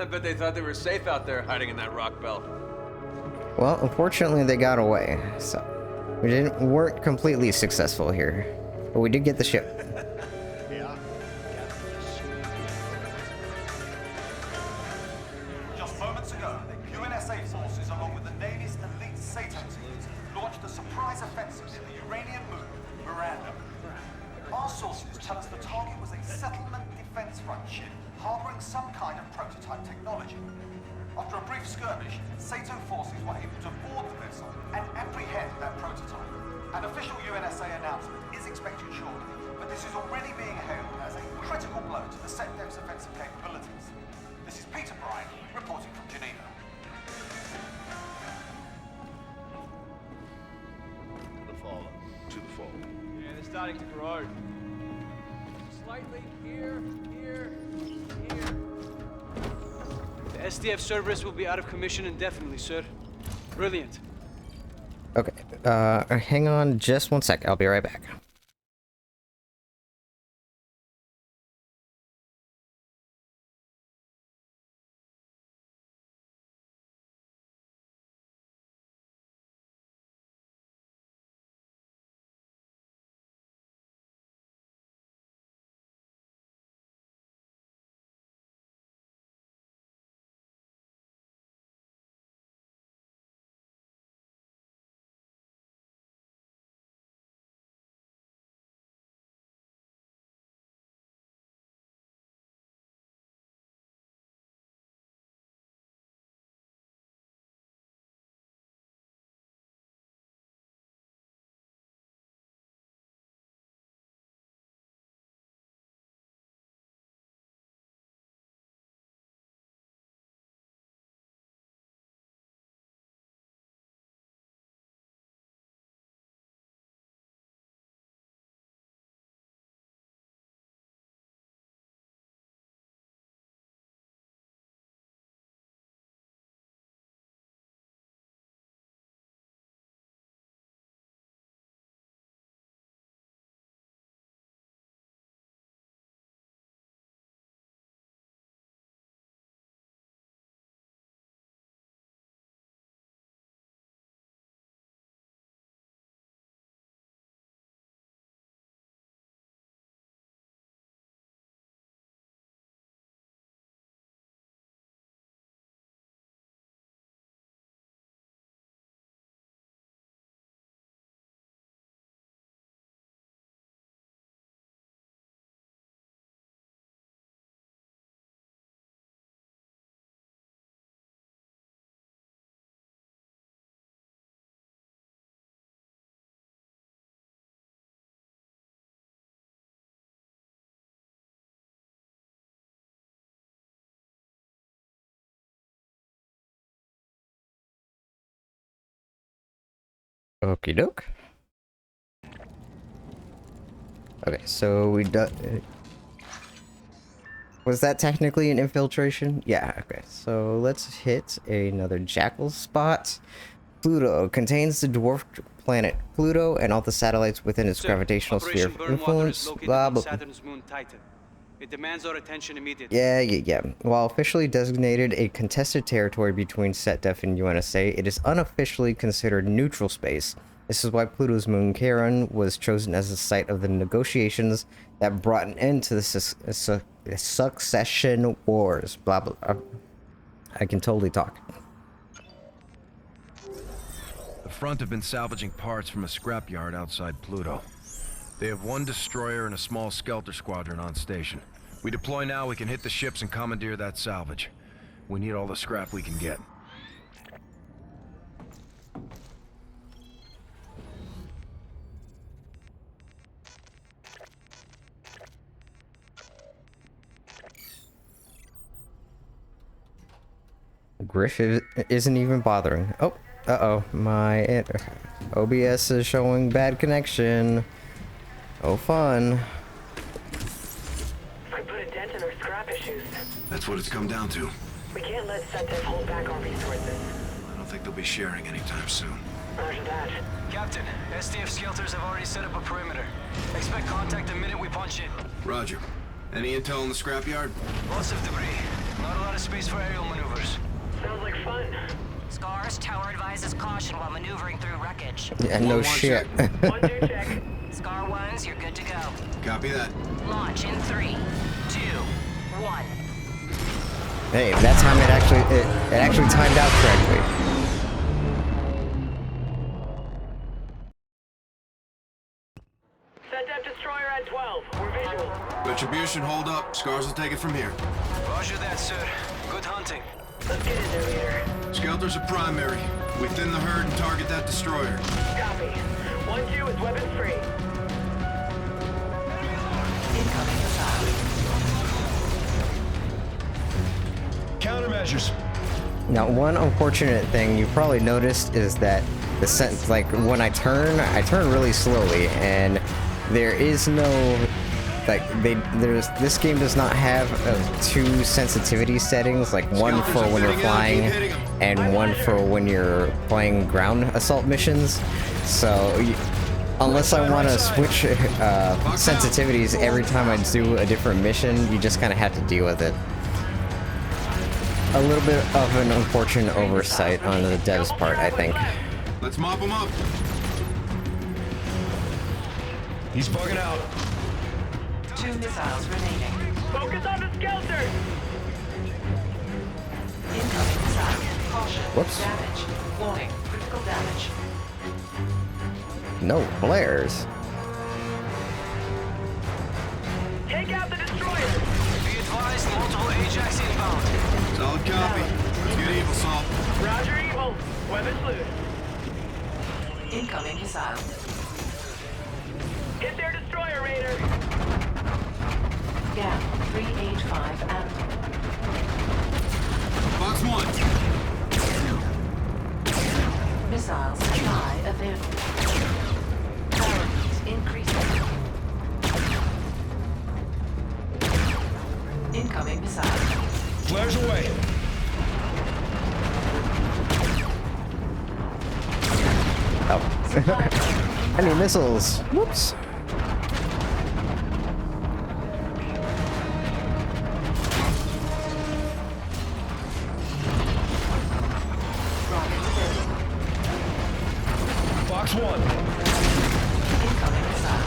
I bet they thought they were safe out there hiding in that rock belt. Well, unfortunately, they got away, so weren't completely successful here, but we did get the ship. Just moments ago, UNSA forces, along with the Navy's elite Satan teams, launched a surprise offensive in the Iranian moon, Miranda. Our sources tell us the target was a settlement defense front ship harboring some kind of prototype technology. After a brief skirmish, Sato forces were able to board the vessel and apprehend that prototype. An official UNSA announcement is expected shortly, but this is already being hailed as a critical blow to the SETDEF's offensive capabilities. This is Peter Bryan, reporting from Geneva. The fall. To the fall. Yeah, they're starting to grow. Slightly here, here, here. The SDF Cerberus will be out of commission indefinitely, sir. Brilliant. Okay, hang on just one sec. I'll be right back. Okie doke. Okay, so we was that technically an infiltration? Yeah, okay. So let's hit another Jackal spot. Pluto contains the dwarf planet Pluto and all the satellites within its gravitational sphere of influence. Blah, blah. Saturn's moon Titan. It demands our attention immediately. Yeah. While officially designated a contested territory between SETDEF and UNSA, it is unofficially considered neutral space. This is why Pluto's moon Charon was chosen as the site of the negotiations that brought an end to the succession wars. Blah blah. I can totally talk. The front have been salvaging parts from a scrapyard outside Pluto. They have one destroyer and a small Skelter squadron on station. We deploy now, we can hit the ships and commandeer that salvage. We need all the scrap we can get. Griff isn't even bothering. Oh, uh-oh. My OBS is showing bad connection. Oh, fun. I put a dent in our scrap issues. That's what it's come down to. We can't let SETDEF hold back our resources. I don't think they'll be sharing anytime soon. Roger that. Captain, SDF Skelters have already set up a perimeter. Expect contact the minute we punch in. Roger. Any intel in the scrapyard? Lots of debris. Not a lot of space for aerial maneuvers. Sounds like fun. Scars, tower advises caution while maneuvering through wreckage. Yeah, no shit. 1-2 check. Scar 1s, you're good to go. Copy that. Launch in 3, 2, 1. Hey, that time it actually timed out correctly. Depth Destroyer at 12. We're visual. Retribution, hold up. Scars will take it from here. Roger that, sir. Good hunting. Let's get in there, Leader. Skelters are primary. We thin the herd and target that destroyer. Copy. 1-2 is weapons free. Incoming missile. Countermeasures. Now, one unfortunate thing you probably noticed is that the sense, like when I turn really slowly, and there is no, like this game does not have two sensitivity settings, like one for when you're flying and one for when you're playing ground assault missions. So unless I want to switch sensitivities every time I do a different mission, you just kind of have to deal with it. A little bit of an unfortunate oversight on the dev's part, I think. Let's mop him up. He's bugging out. 2 missiles remaining. Focus on the Skelter! Incoming missile. Caution. Whoops. Damage. Warning. Critical damage. No flares. Take out the destroyer! Be advised, multiple Ajax inbound. Solid copy. Let's get evil, Salt. Roger, Evil. Weapons loose. Incoming missile. Hit their destroyer, Raider! Gap 385 ammo. Box 1. Missile supply available. Power needs increasing. Incoming missile. Flares away. Oh. I need missiles. Whoops. Box 1. Incoming missile.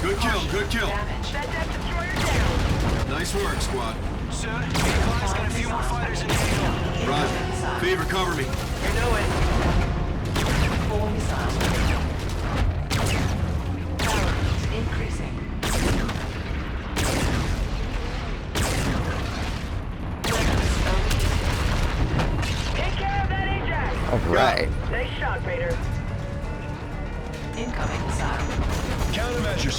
Good kill, good kill. Damage. That Depth Destroyer down! Nice work, squad. Sir, be advised that a few more fighters in here. Roger. Fever, cover me. You know it. 4 missiles. Power needs increasing. Weapons overheated. Take care of that Ajax! Alright. Nice shot, Raider. Incoming missile. Countermeasures.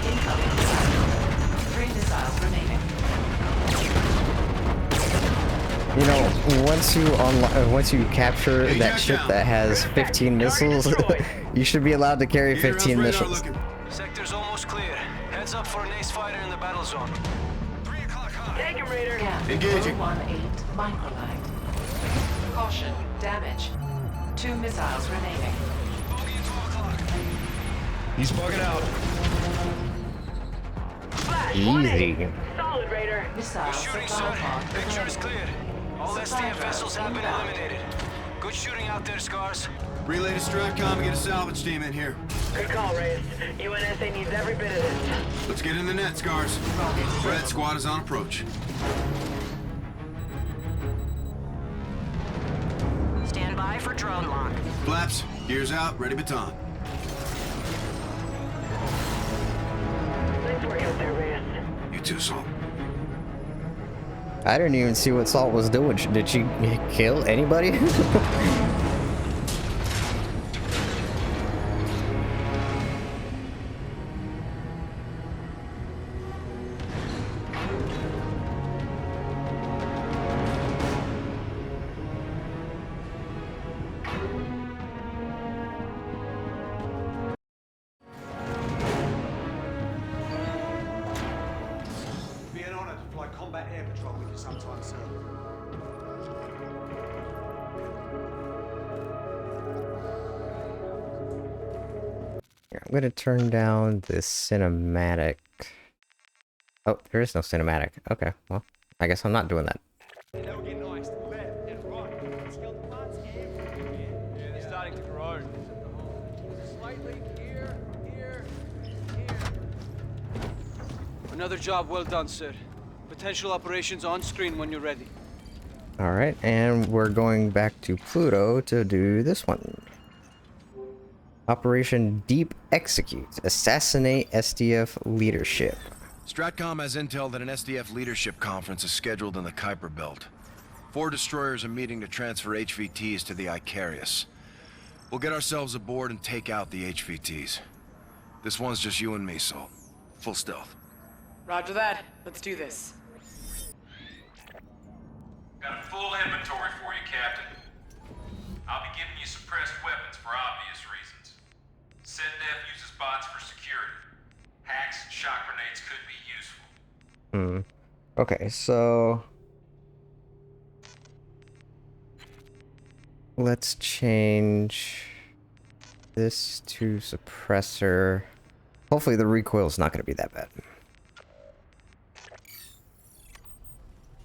Incoming missile. 3 missiles remaining. You know, once you capture that ship that has 15 missiles, you should be allowed to carry 15 missiles. Sector's almost clear. Heads up for an ace fighter in the battle zone. 3 o'clock high. Take him, Raider! Gap Engaging. 018 microlight. Caution. Damage. 2 missiles remaining. Bogey at 12 o'clock. He's bugging out. Flash! Easy. 1-8. Solid, Raider. Missile Good shooting, supply sir. pod Picture is available. clear. All Supply SDF vessels have been inbound. eliminated. Good shooting out there, Scars. Relay to Stratcom and get a salvage team in here. Good call, Reyes. UNSA needs every bit of this. Let's get in the net, Scars. Red squad is on approach. Stand by for drone lock. Flaps, gears out, ready baton. Nice work out there, Reyes. You too, Salt. I didn't even see what Salt was doing. Did she kill anybody? Be an honor to fly combat air patrol with you sometime soon. I'm gonna turn down this cinematic. Oh, there is no cinematic. Okay, well, I guess I'm not doing that. That'll get nice. Left and right. Skeleton parts everywhere. Yeah, they're starting to grow. Slightly here, here, here. Another job well done, sir. Potential operations on screen when you're ready. Alright, and we're going back to Pluto to do this one. Operation Deep Execute. Assassinate SDF leadership. Stratcom has intel that an SDF leadership conference is scheduled in the Kuiper Belt. 4 destroyers are meeting to transfer HVTs to the Icarius. We'll get ourselves aboard and take out the HVTs. This one's just you and me, Salt. Full stealth. Roger that. Let's do this. Got a full inventory for you, Captain. I'll be giving you suppressed weapons for obvious reasons. SetDef uses bots for security. Hacks and shock grenades could be useful. Okay, so let's change this to suppressor. Hopefully the recoil's not going to be that bad.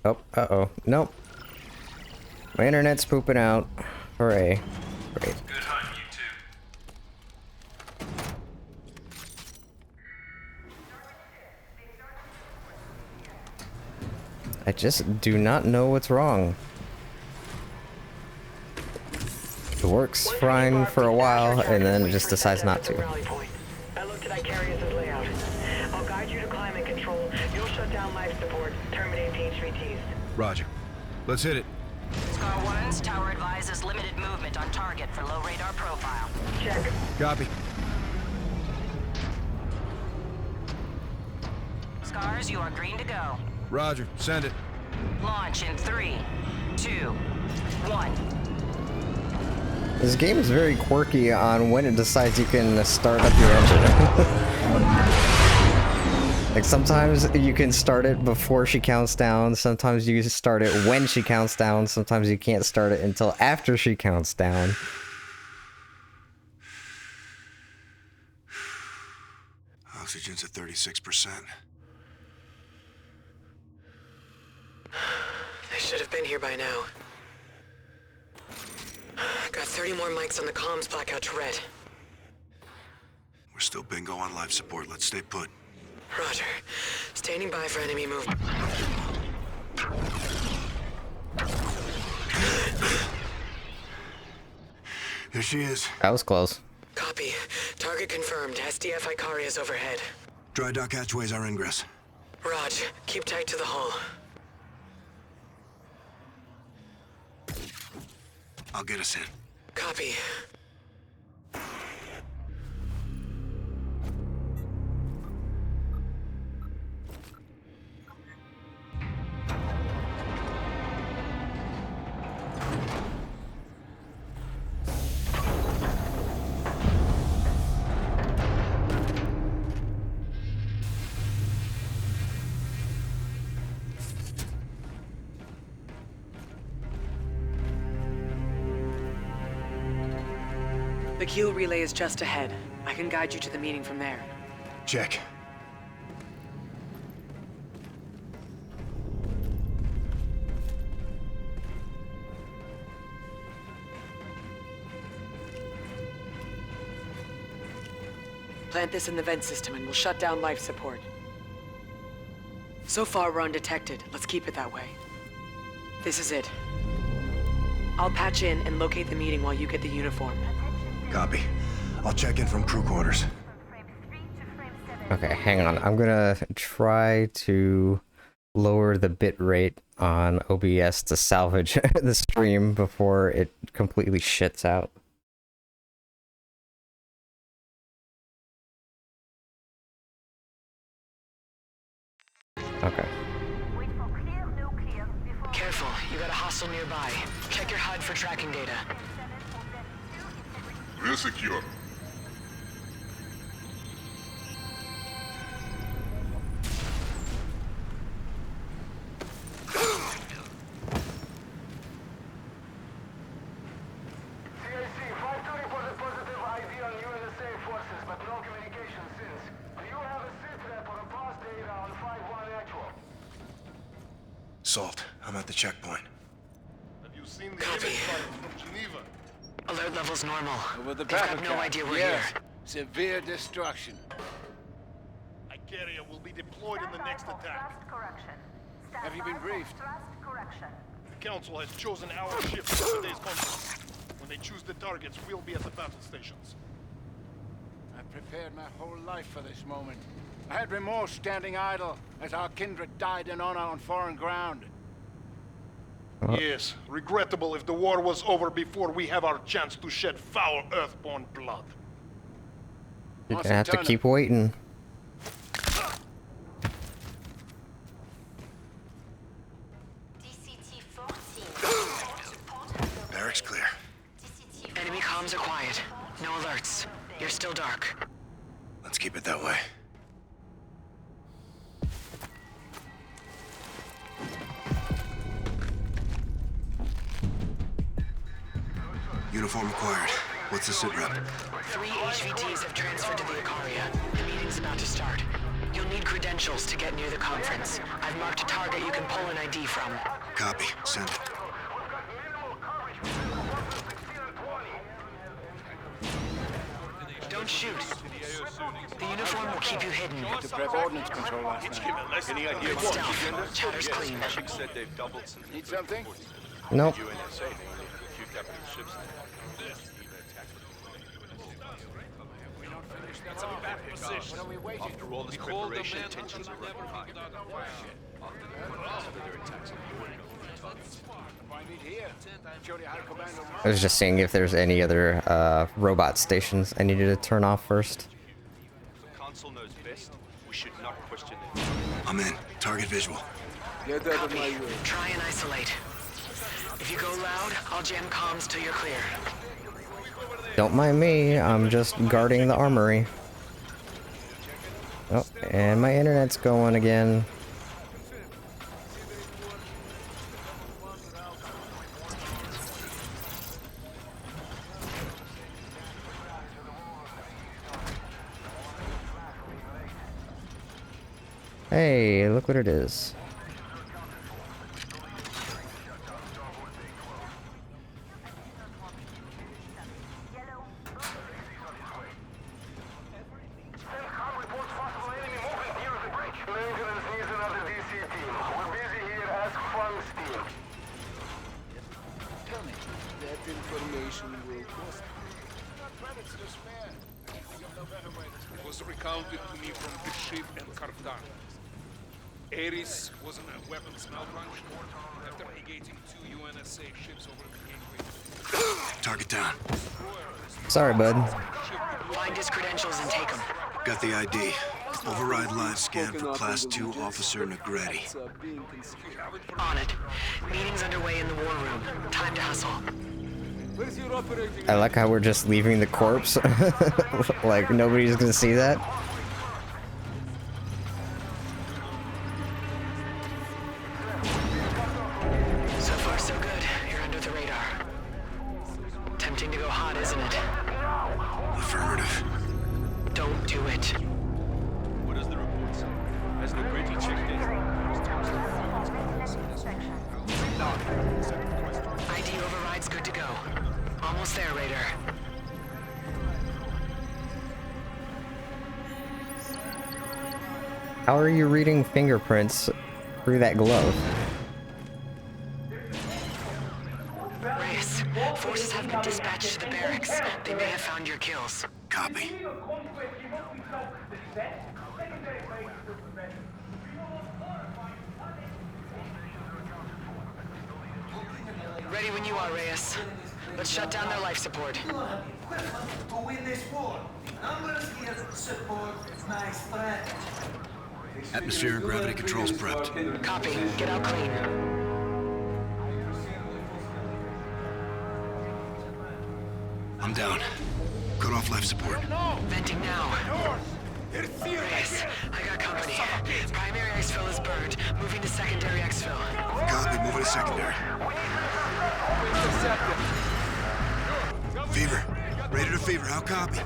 Oh, uh-oh. Nope. My internet's pooping out. Hooray. Great. Good hunt, you two. I just do not know what's wrong. It works fine for a while, and then it just decides not to. I looked at Icarius' layout. I'll guide you to climate control. You'll shut down life support. Terminate the HVTs. Roger. Let's hit it. Scar 1's tower advises limited movement on target for low radar profile. Check. Copy. Scars, you are green to go. Roger. Send it. Launch in 3, 2, 1. This game is very quirky on when it decides you can start up your engine. Like sometimes you can start it before she counts down, sometimes you start it when she counts down, sometimes you can't start it until after she counts down. Oxygen's at 36%. They should have been here by now. Got 30 more mics on the comms blackout to red. We're still bingo on life support. Let's stay put. Roger. Standing by for enemy movement. Here she is. That was close. Copy. Target confirmed. SDF Icarius overhead. Dry dock hatchways are ingress. Raj, keep tight to the hull. I'll get us in. Copy. The Keel relay is just ahead. I can guide you to the meeting from there. Check. Plant this in the vent system and we'll shut down life support. So far, we're undetected. Let's keep it that way. This is it. I'll patch in and locate the meeting while you get the uniform. Copy. I'll check in from crew quarters. Okay, hang on. I'm gonna try to lower the bit rate on OBS to salvage the stream before it completely shits out. Okay. Careful, you got a hostile nearby. Check your HUD for tracking data. We're secure. Salt, I'm at the checkpoint. Have you seen the Copy. image files from Geneva? Alert level's normal. Over the They've battle got no cap. idea we're Yes. here. Severe destruction. Icaria will be deployed in the next attack. Have you been briefed? Council has chosen our ship for today's conference. When they choose the targets, we'll be at the battle stations. I prepared my whole life for this moment. I had remorse standing idle as our kindred died in honor on foreign ground. Yes, regrettable if the war was over before we have our chance to shed foul Earthborn blood. You're gonna have to keep waiting. Barracks clear. Enemy comms are quiet. No alerts. You're still dark. Let's keep it that way. Uniform acquired. What's the sit rep? 3 HVTs have transferred to the Icaria. The meeting's about to start. You'll need credentials to get near the conference. I've marked a target you can pull an ID from. Copy. Send it. Don't shoot. The uniform will keep you hidden. To prep ordnance control last night. Any idea what stealth. Chatter's clean. Said they've doubled since Need something? Nope. What are we waiting? After all this preparation, tensions are running high. I was just seeing if there's any other robot stations I needed to turn off first. The Council knows best. We should not question them. I'm in. Target visual. Copy. Try and isolate. If you go loud, I'll jam comms till you're clear. Don't mind me, I'm just guarding the armory. Oh, and my internet's going again. Hey, look what it is. It was recounted to me from the ship and Kardan. Ares was in a weapons malfunction after negating 2 UNSA ships over the gateway. Target down. Sorry, bud. Find his credentials and take them. Got the ID. Override live scan for Class 2 Officer Negretti. On it. Meeting's underway in the war room. Time to hustle. I like how we're just leaving the corpse. Like, nobody's gonna see that. So far, so good. You're under the radar. Tempting to go hot, isn't it? Affirmative. Don't do it. What does the report say? Has Negretti checked in? ID override's good to go. Almost there, Raider. How are you reading fingerprints through that glove? Reyes, forces have been dispatched to the barracks. They may have found your kills. Copy. Ready when you are, Reyes. Let's shut down their life support. To win this war, numbers here support my strategy. Atmosphere and gravity controls prepped. Copy. Get out clean. I'm down. Cut off life support. Venting now. Reyes, I got company. Primary exfil is burned. Moving to secondary exfil. Copy. Moving to secondary. Fever. Rated a fever. How copy?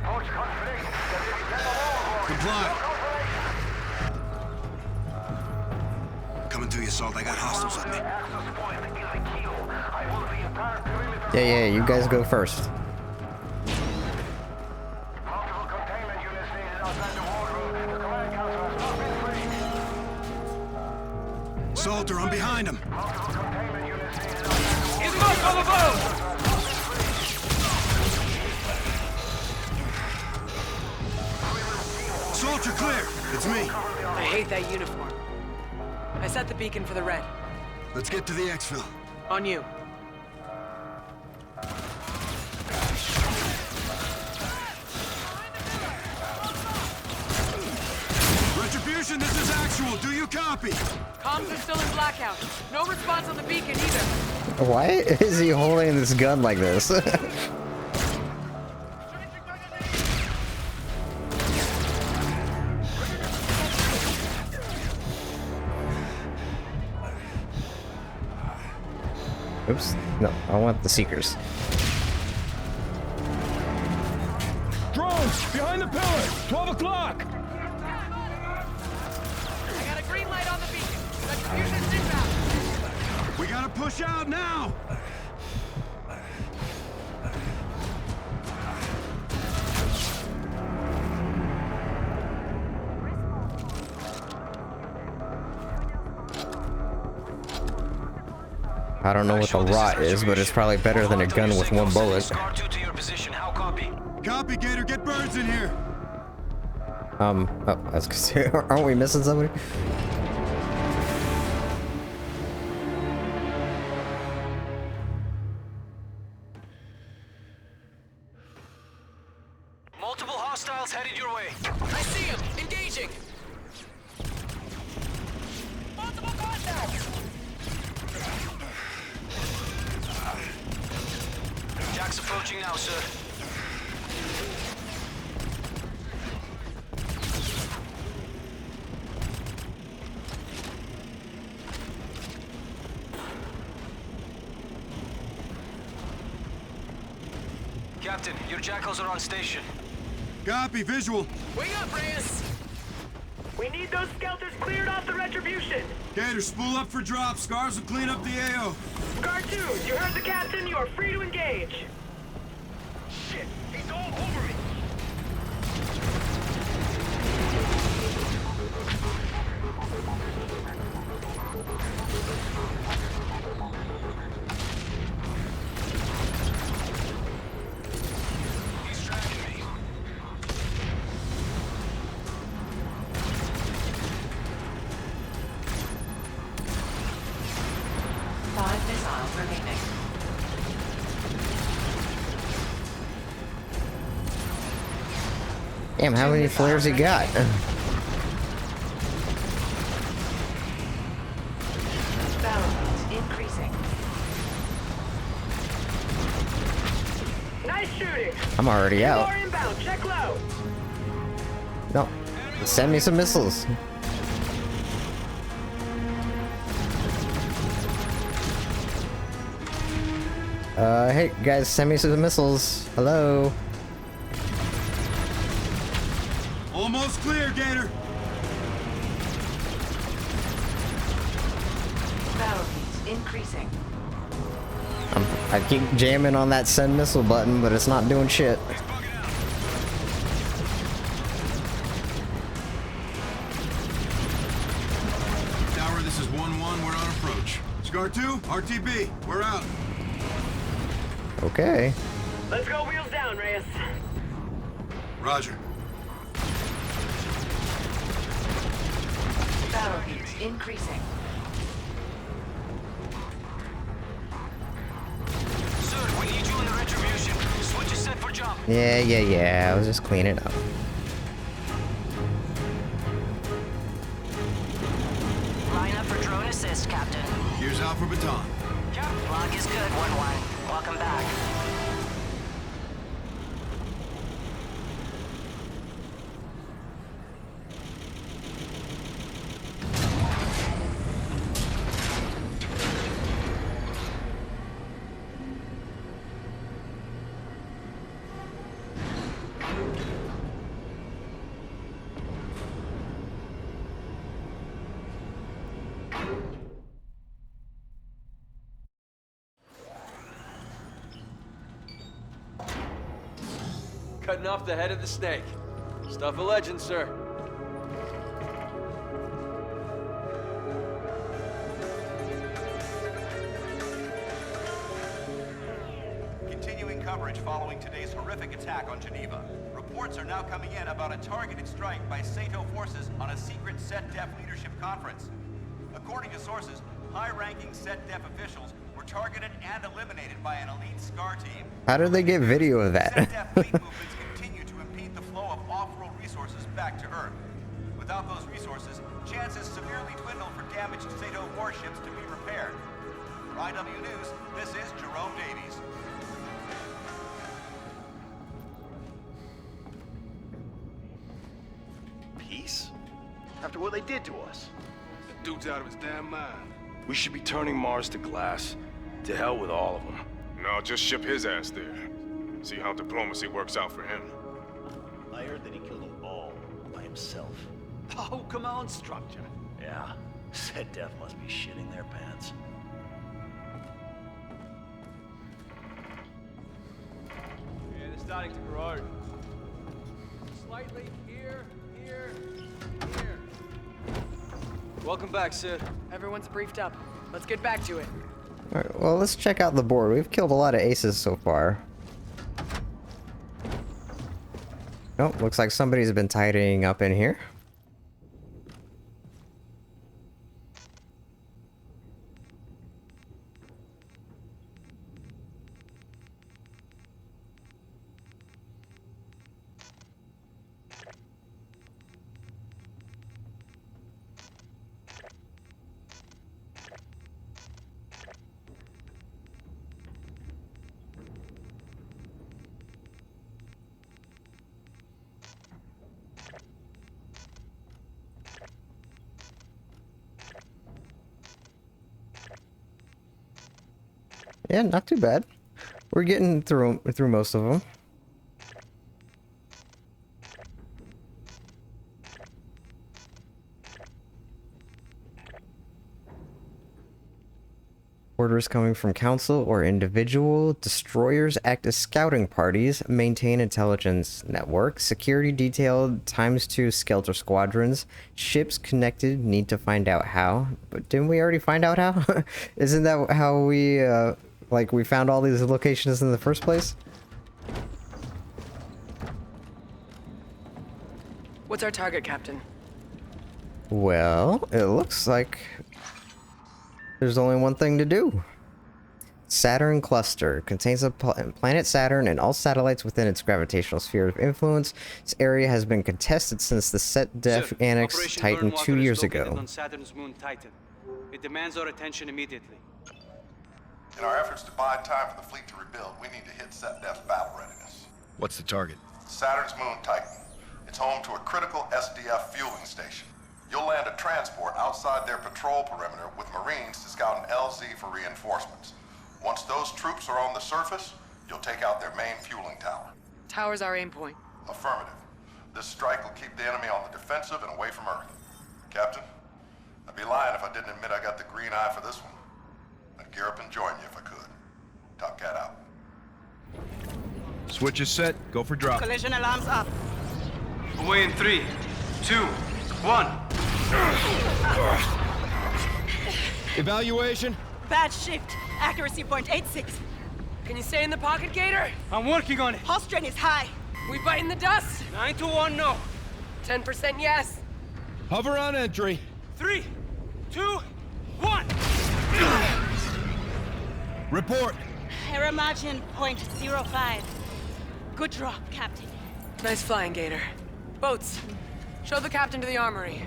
Comply. Coming to you, Salt. I got hostiles with me. Yeah, you guys go first. Salt, shelter. I'm behind him. Get Musk on the boat! Soldier, clear. It's me. I hate that uniform. I set the beacon for the red. Let's get to the exfil. On you. Retribution, this is actual. Do you copy? Comms are still in blackout. No response on the beacon either. Why is he holding this gun like this? Oops. No, I want the Seekers. Drones! Behind the pillar! 12 o'clock! I got a green light on the beacon. Retribution's inbound. We gotta push out now! I don't know what the rot is, but it's probably better than a gun with one bullet. To your position. How copy? Copy, Gator. Get birds in here. Oh, that's because aren't we missing somebody? Multiple hostiles headed your way. I see him. Engaging. Multiple contacts. Jack's approaching now, sir. Captain, your jackals are on station. Copy, visual. Wing up, Reyes. We need those skelters cleared off the Retribution. Gator, spool up for drop. Scars will clean up the AO. Scar 2, you heard the captain. You are free to engage. Shit, he's all over me. He's tracking me. Five missiles remaining. Damn, how many flares he got? Battle rate increasing. Nice shooting. I'm already out. More inbound. Check low. No, send me some missiles. Hey guys, send me some missiles. Hello. Almost clear, Gator. Battle rate increasing. I keep jamming on that send missile button, but it's not doing shit. Tower, this is 1-1. We're on approach. Scar 2, RTB. We're out. Okay. Let's go wheels down, Reyes. Roger. Battle rate increasing. Sir, we need you in the Retribution. Switch is set for jump. Yeah. I was just cleaning up. Line up for drone assist, Captain. Here's out for baton. Lock is good, 1-1. Welcome back. Cutting off the head of the snake. Stuff of legend, sir. coverage following today's horrific attack on Geneva. Reports are now coming in about a targeted strike by SATO forces on a secret SETDEF leadership conference. According to sources, high-ranking SETDEF officials were targeted and eliminated by an elite SCAR team. How did they get video of that? SETDEF fleet movements continue to impede the flow of off-world resources back to Earth. Without those resources, chances severely dwindle for damaged SATO warships to be repaired. For IW News, this is Jerome Davies. Peace? After what they did to us? The dude's out of his damn mind. We should be turning Mars to glass. To hell with all of them. No, just ship his ass there. See how diplomacy works out for him. I heard that he killed them all by himself. Oh, come on, Structure. Yeah, SETDEF must be shitting their pants. Yeah, they're starting to grow. Slightly here. Welcome back, Sid. Everyone's briefed up. Let's get back to it. Alright, well, let's check out the board. We've killed a lot of aces so far. Oh, looks like somebody's been tidying up in here. Yeah, not too bad. We're getting through most of them. Orders coming from council or individual. Destroyers act as scouting parties, maintain intelligence network, security detail ×2 skelter squadrons, ships connected, need to find out how. But didn't we already find out how? Isn't that how we, like, we found all these locations in the first place? What's our target, Captain? Well, it looks like there's only one thing to do. Saturn cluster contains a planet Saturn and all satellites within its gravitational sphere of influence. This area has been contested since the SETDEF annexed Operation Titan Burnwalker 2 is years located ago. on Saturn's moon Titan. It demands our attention immediately. In our efforts to buy time for the fleet to rebuild, we need to hit SETDEF's battle readiness. What's the target? Saturn's moon Titan. It's home to a critical SDF fueling station. You'll land a transport outside their patrol perimeter with Marines to scout an LZ for reinforcements. Once those troops are on the surface, you'll take out their main fueling tower. Tower's our aim point. Affirmative. This strike will keep the enemy on the defensive and away from Earth. Captain, I'd be lying if I didn't admit I got the green eye for this one. I'd gear up and join you if I could. Top Cat out. Switch is set. Go for drop. Collision alarms up. Away in 3, 2, 1. Evaluation? Bad shift. Accuracy point 86. Can you stay in the pocket, Gator? I'm working on it. Hull strain is high. We biting the dust? 9 to 1, no. 10% yes. Hover on entry. 3, 2, 1. Report. Error margin .05. Good drop, Captain. Nice flying, Gator. Boats. Show the captain to the armory.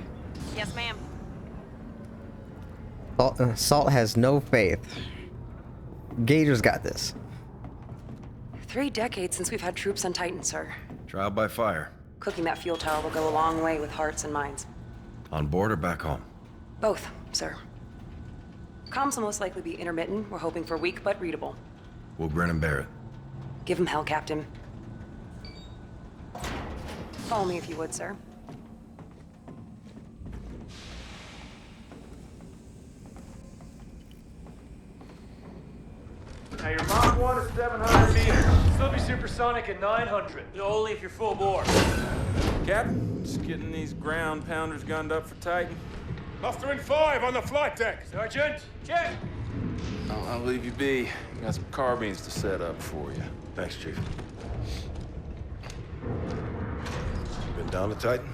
Yes, ma'am. Salt has no faith. Gator's got this. 3 decades since we've had troops on Titan, sir. Trial by fire. Cooking that fuel tower will go a long way with hearts and minds. On board or back home? Both, sir. Comms will most likely be intermittent. We're hoping for weak but readable. We'll grin and bear it. Give him hell, Captain. Follow me if you would, sir. Now your Mach 1 is 700 meters. Still be supersonic at 900. Only if you're full bore. Captain, just getting these ground pounders gunned up for Titan. Muster in 5 on the flight deck. Sergeant, check. I'll leave you be. Got some carbines to set up for you. Thanks, Chief. Been down to Titan?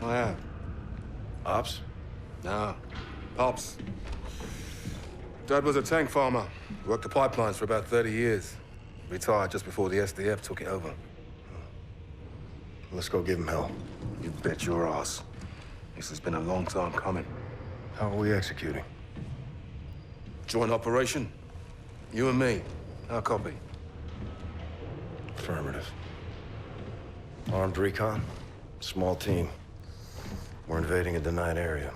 Oh, yeah. Ops? No. Pops. Dad was a tank farmer. Worked the pipelines for about 30 years. Retired just before the SDF took it over. Let's go give him hell. You bet your ass. This has been a long time coming. How are we executing? Joint operation. You and me. Our copy. Affirmative. Armed recon. Small team. We're invading a denied area.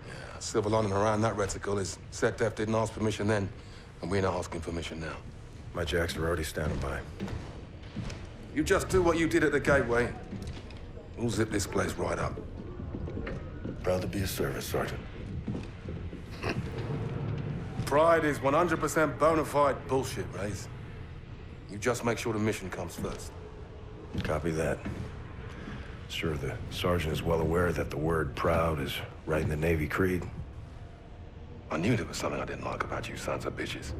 Yeah, silver lining around that reticle is SecDef didn't ask permission then, and we're not asking permission now. My jacks are already standing by. You just do what you did at the gateway. We'll zip this place right up. Proud to be of service, Sergeant. Pride is 100% bona fide bullshit, Raze. You just make sure the mission comes first. Copy that. Sure, the sergeant is well aware that the word proud is right in the Navy creed. I knew there was something I didn't like about you sons of bitches.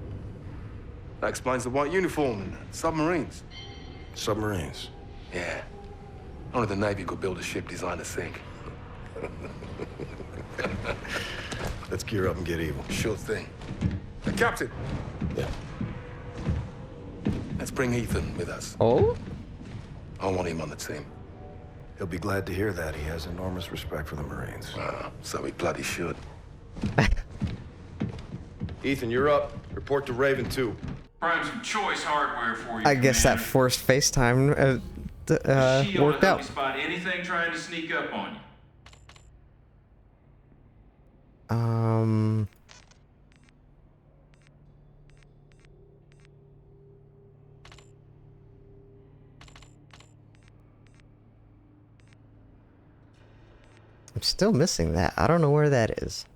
That explains the white uniform and submarines. Submarines? Yeah. Only the Navy could build a ship designed to sink. Let's gear up and get evil. Sure thing. The captain! Yeah. Let's bring Ethan with us. Oh? I want him on the team. He'll be glad to hear that. He has enormous respect for the Marines. So he bloody should. Ethan, you're up. Report to Raven 2. Prime some choice hardware for you. I guess that forced FaceTime worked out. Spot anything trying to sneak up on you. I'm still missing that. I don't know where that is.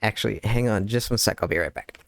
Actually, hang on just 1 sec. I'll be right back.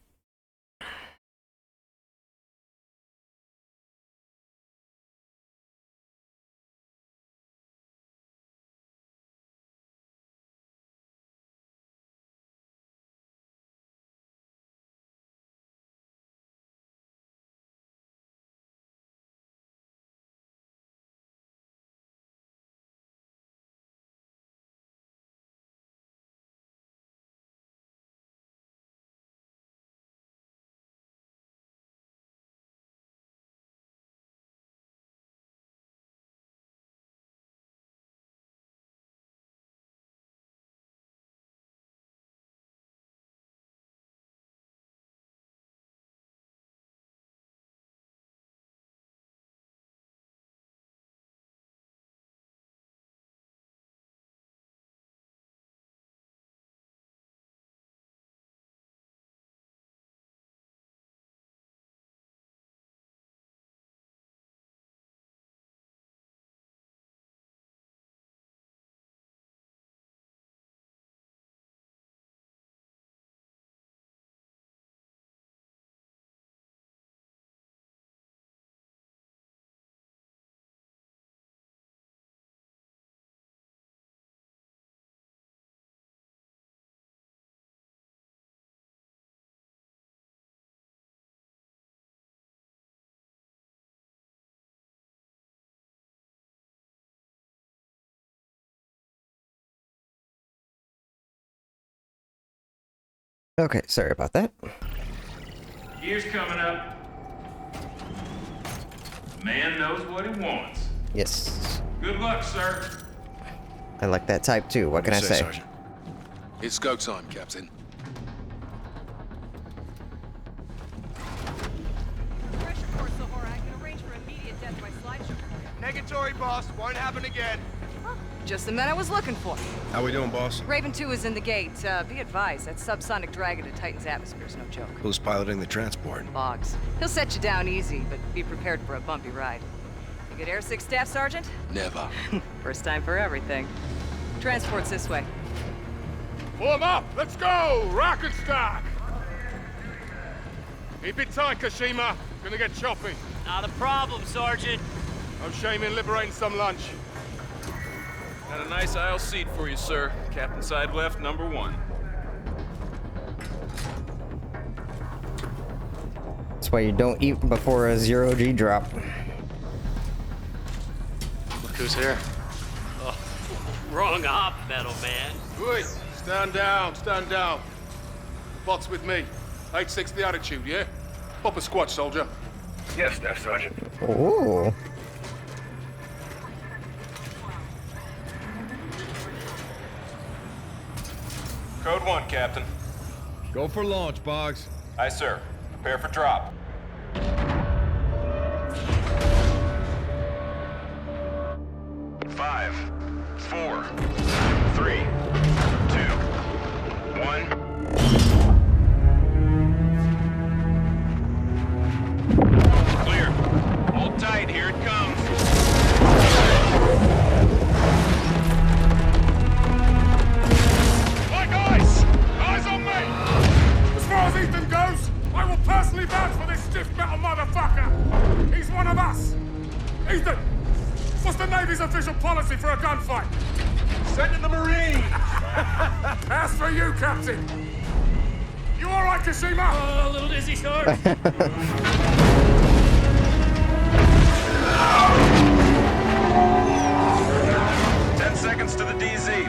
Okay, sorry about that. Gear's coming up. Man knows what he wants. Yes. Good luck, sir. I like that type too. What can I say? Sergeant? It's go time, Captain. Pressure core, Silver. I can arrange for immediate death by slideshow. Negatory, boss. Won't happen again. Just the men I was looking for. How we doing, boss? Raven 2 is in the gate. Be advised, that subsonic drag into Titan's atmosphere is no joke. Who's piloting the transport? Boggs. He'll set you down easy, but be prepared for a bumpy ride. You get Air 6 Staff Sergeant? Never. First time for everything. Transport's this way. Form up! Let's go! Rock and stock! Keep it tight, Kashima. Gonna get choppy. Not a problem, Sergeant. No shame in liberating some lunch. Got a nice aisle seat for you, sir. Captain side left, number 1. That's why you don't eat before a 0G drop. Look who's here. Oh, wrong op, metal man. Wait, stand down, stand down. Box with me. 8-6 the attitude, yeah? Pop a squat, soldier. Yes, Staff Sergeant. Oh. Code 1, Captain. Go for launch, Boggs. Aye, sir. Prepare for drop. Five, 4, 3, 2, 1. Clear. Hold tight, here it comes. My guys! Eyes on me! As far as Ethan goes, I will personally vouch for this stiff metal motherfucker! He's one of us! Ethan! What's the Navy's official policy for a gunfight? Send in the Marines! As for you, Captain! You alright, Kashima? Oh, a little dizzy, Sarge. 10 seconds to the DZ.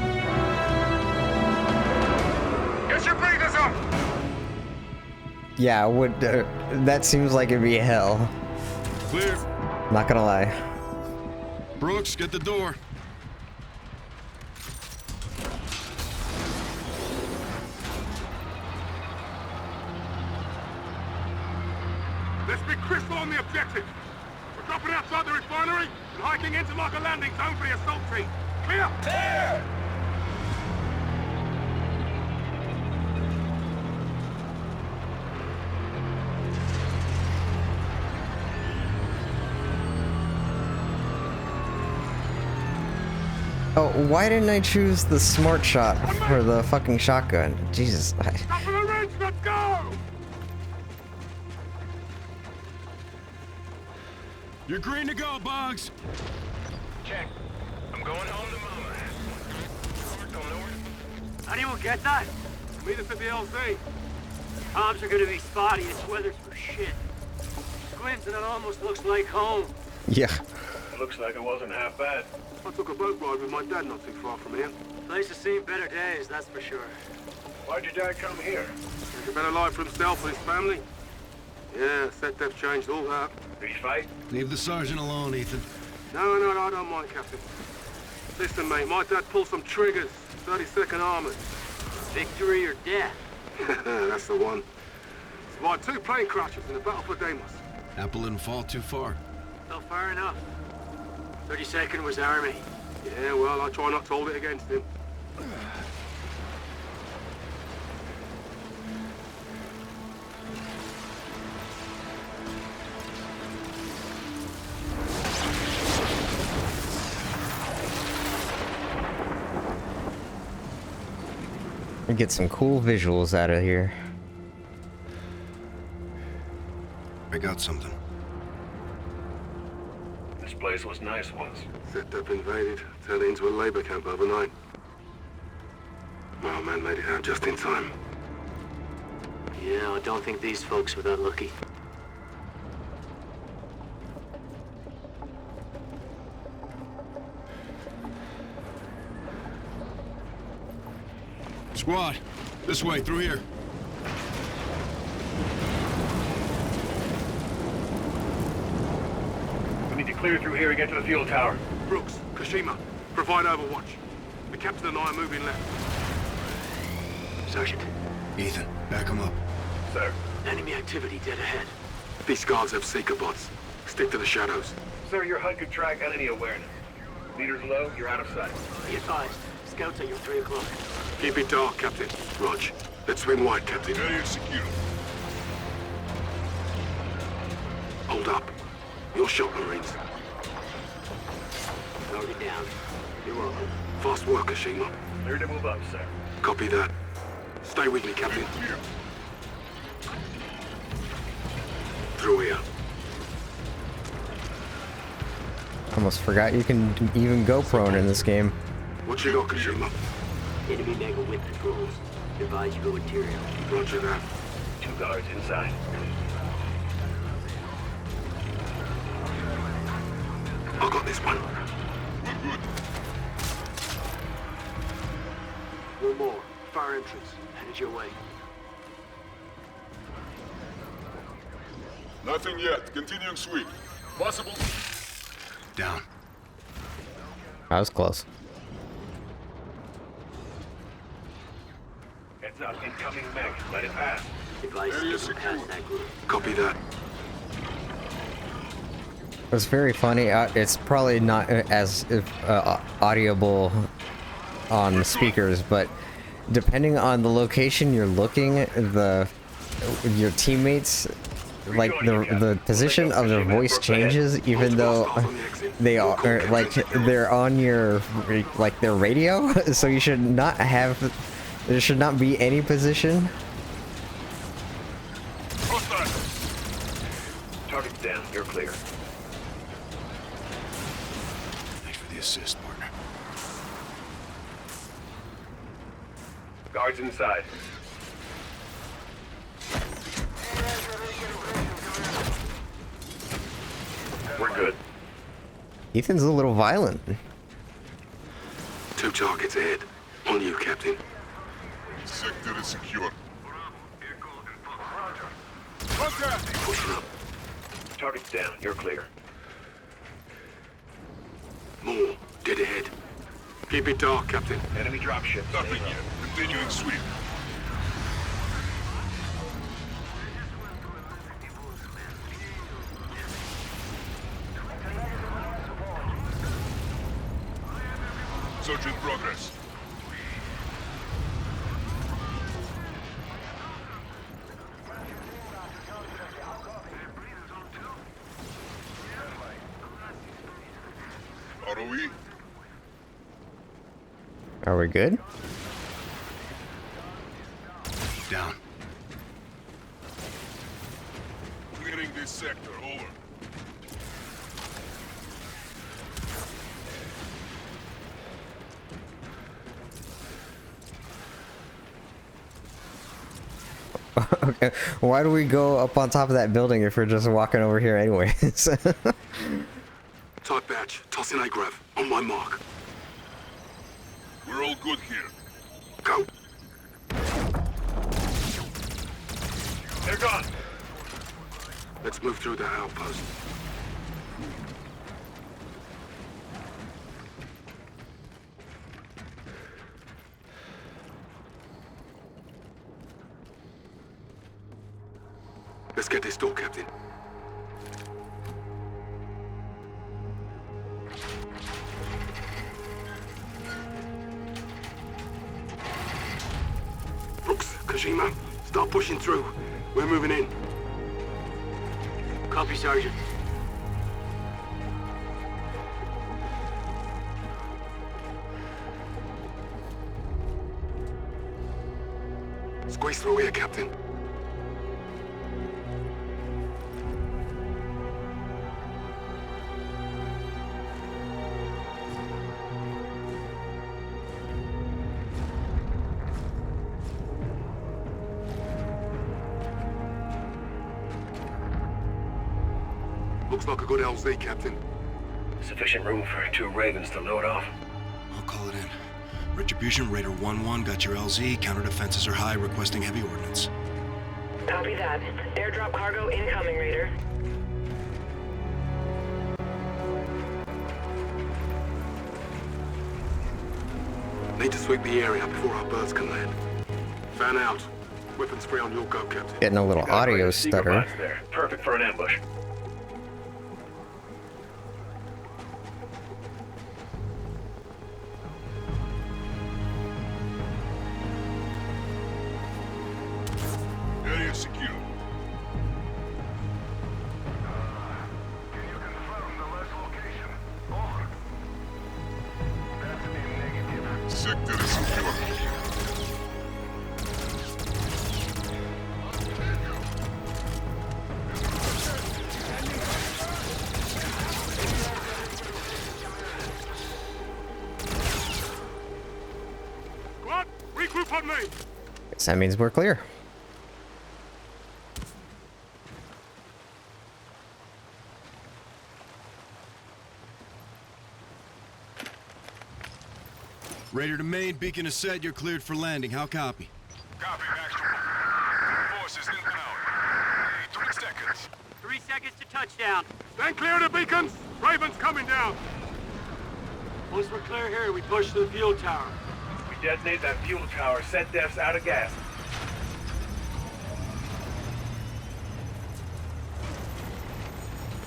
Get your breathers on! Yeah, would that seems like it'd be hell. Clear. Not gonna lie. Brooks, get the door. Let's be crystal on the objective. We're dropping outside the refinery and hiking into like a landing zone for the assault team. Clear? Clear! Oh, why didn't I choose the smart shot for the fucking shotgun? Jesus. Stop for the ridge, let's go! You're green to go, Boggs. Check. I'm going home to Mama. Don't know where. How do you get that? Meet us at the LZ. Comms are gonna be spotty. This weather's for shit. Squints and it almost looks like home. Yeah. Looks like it wasn't half bad. I took a boat ride with my dad not too far from here. Place has seen better days, that's for sure. Why'd your dad come here? Make a better life for himself and his family. Yeah, set def changed all that. Did he fight? Leave the sergeant alone, Ethan. No, I don't mind, Captain. Listen, mate, my dad pulled some triggers. 32nd Armored. Victory or death? That's the one. Survived 2 plane crashes in the battle for Deimos. Apple didn't fall too far. Well, fair enough. 32nd was Army. Yeah, well, I try not to hold it against him. We get some cool visuals out of here. I got something. This place was nice once. Set up invaded, turned it into a labor camp overnight. My man made it out just in time. Yeah, I don't think these folks were that lucky. Squad, this way, through here. We need to clear through here and get to the fuel tower. Brooks, Kashima, provide overwatch. The captain and I are moving left. Sergeant. Ethan, back him up. Sir. Enemy activity dead ahead. These guards have seeker bots. Stick to the shadows. Sir, your HUD could track enemy awareness. Leaders low, you're out of sight. Be advised. Scouts at your 3 o'clock. Keep it dark, Captain. Rog. Let's swing wide, Captain. Area secure. Hold up. Your shot, Marines. Target down. You're on. Fast work, Ashima. Clear to move up, sir. Copy that. Stay with me, Captain. Through here. Almost forgot you can even go prone in this game. What you got, Kashima? Enemy mega with patrols. Advise you go interior. Roger that. 2 guards inside. I got this one. One more. Fire entrance. Headed your way. Nothing yet. Continuing sweep. Possible. Down. That was close. Heads up, incoming mech. Let it pass. Advise you to pass that group. Copy that. It's very funny. It's probably not as audible on speakers, but depending on the location you're looking, your teammates, like the position of their voice changes, even though they are like they're on your their radio. So you should not have. There should not be any position. Target's down. You're clear. Thanks for the assist, partner. Guards inside. We're good. Ethan's a little violent. 2 targets ahead. On you, Captain. Sector is secure. Pushing up. Target's down. You're clear. More. Dead ahead. Keep it dark, Captain. Enemy dropship. Nothing yet. Continuing sweep. Search in progress. ROE? Are we good? Down. Clearing this sector. Over. Okay. Why do we go up on top of that building if we're just walking over here anyways? Type batch. Tossing a grav. On my mark. We're all good here. Go. They're gone. Let's move through the outpost. Let's get this door, Captain. Brooks, Kojima, start pushing through. We're moving in. Copy, Sergeant. Squeeze through here, Captain. Looks like a good LZ, Captain. Sufficient room for 2 Ravens to load off. I'll call it in. Retribution, Raider 1-1, got your LZ. Counter defenses are high, requesting heavy ordnance. Copy that. Airdrop cargo incoming, Raider. Need to sweep the area before our birds can land. Fan out. Weapons free on your go, Captain. Getting a little audio stutter. There. Perfect for an ambush. Sector is secure. Squad, regroup on me. Guess that means we're clear. Raider to main, beacon is set. You're cleared for landing. How copy? Copy, Maxwell. Forces in and out. 3 seconds. 3 seconds to touchdown. Stand clear of the beacons. Raven's coming down. Once we're clear here, we push to the fuel tower. We detonate that fuel tower, set defs out of gas.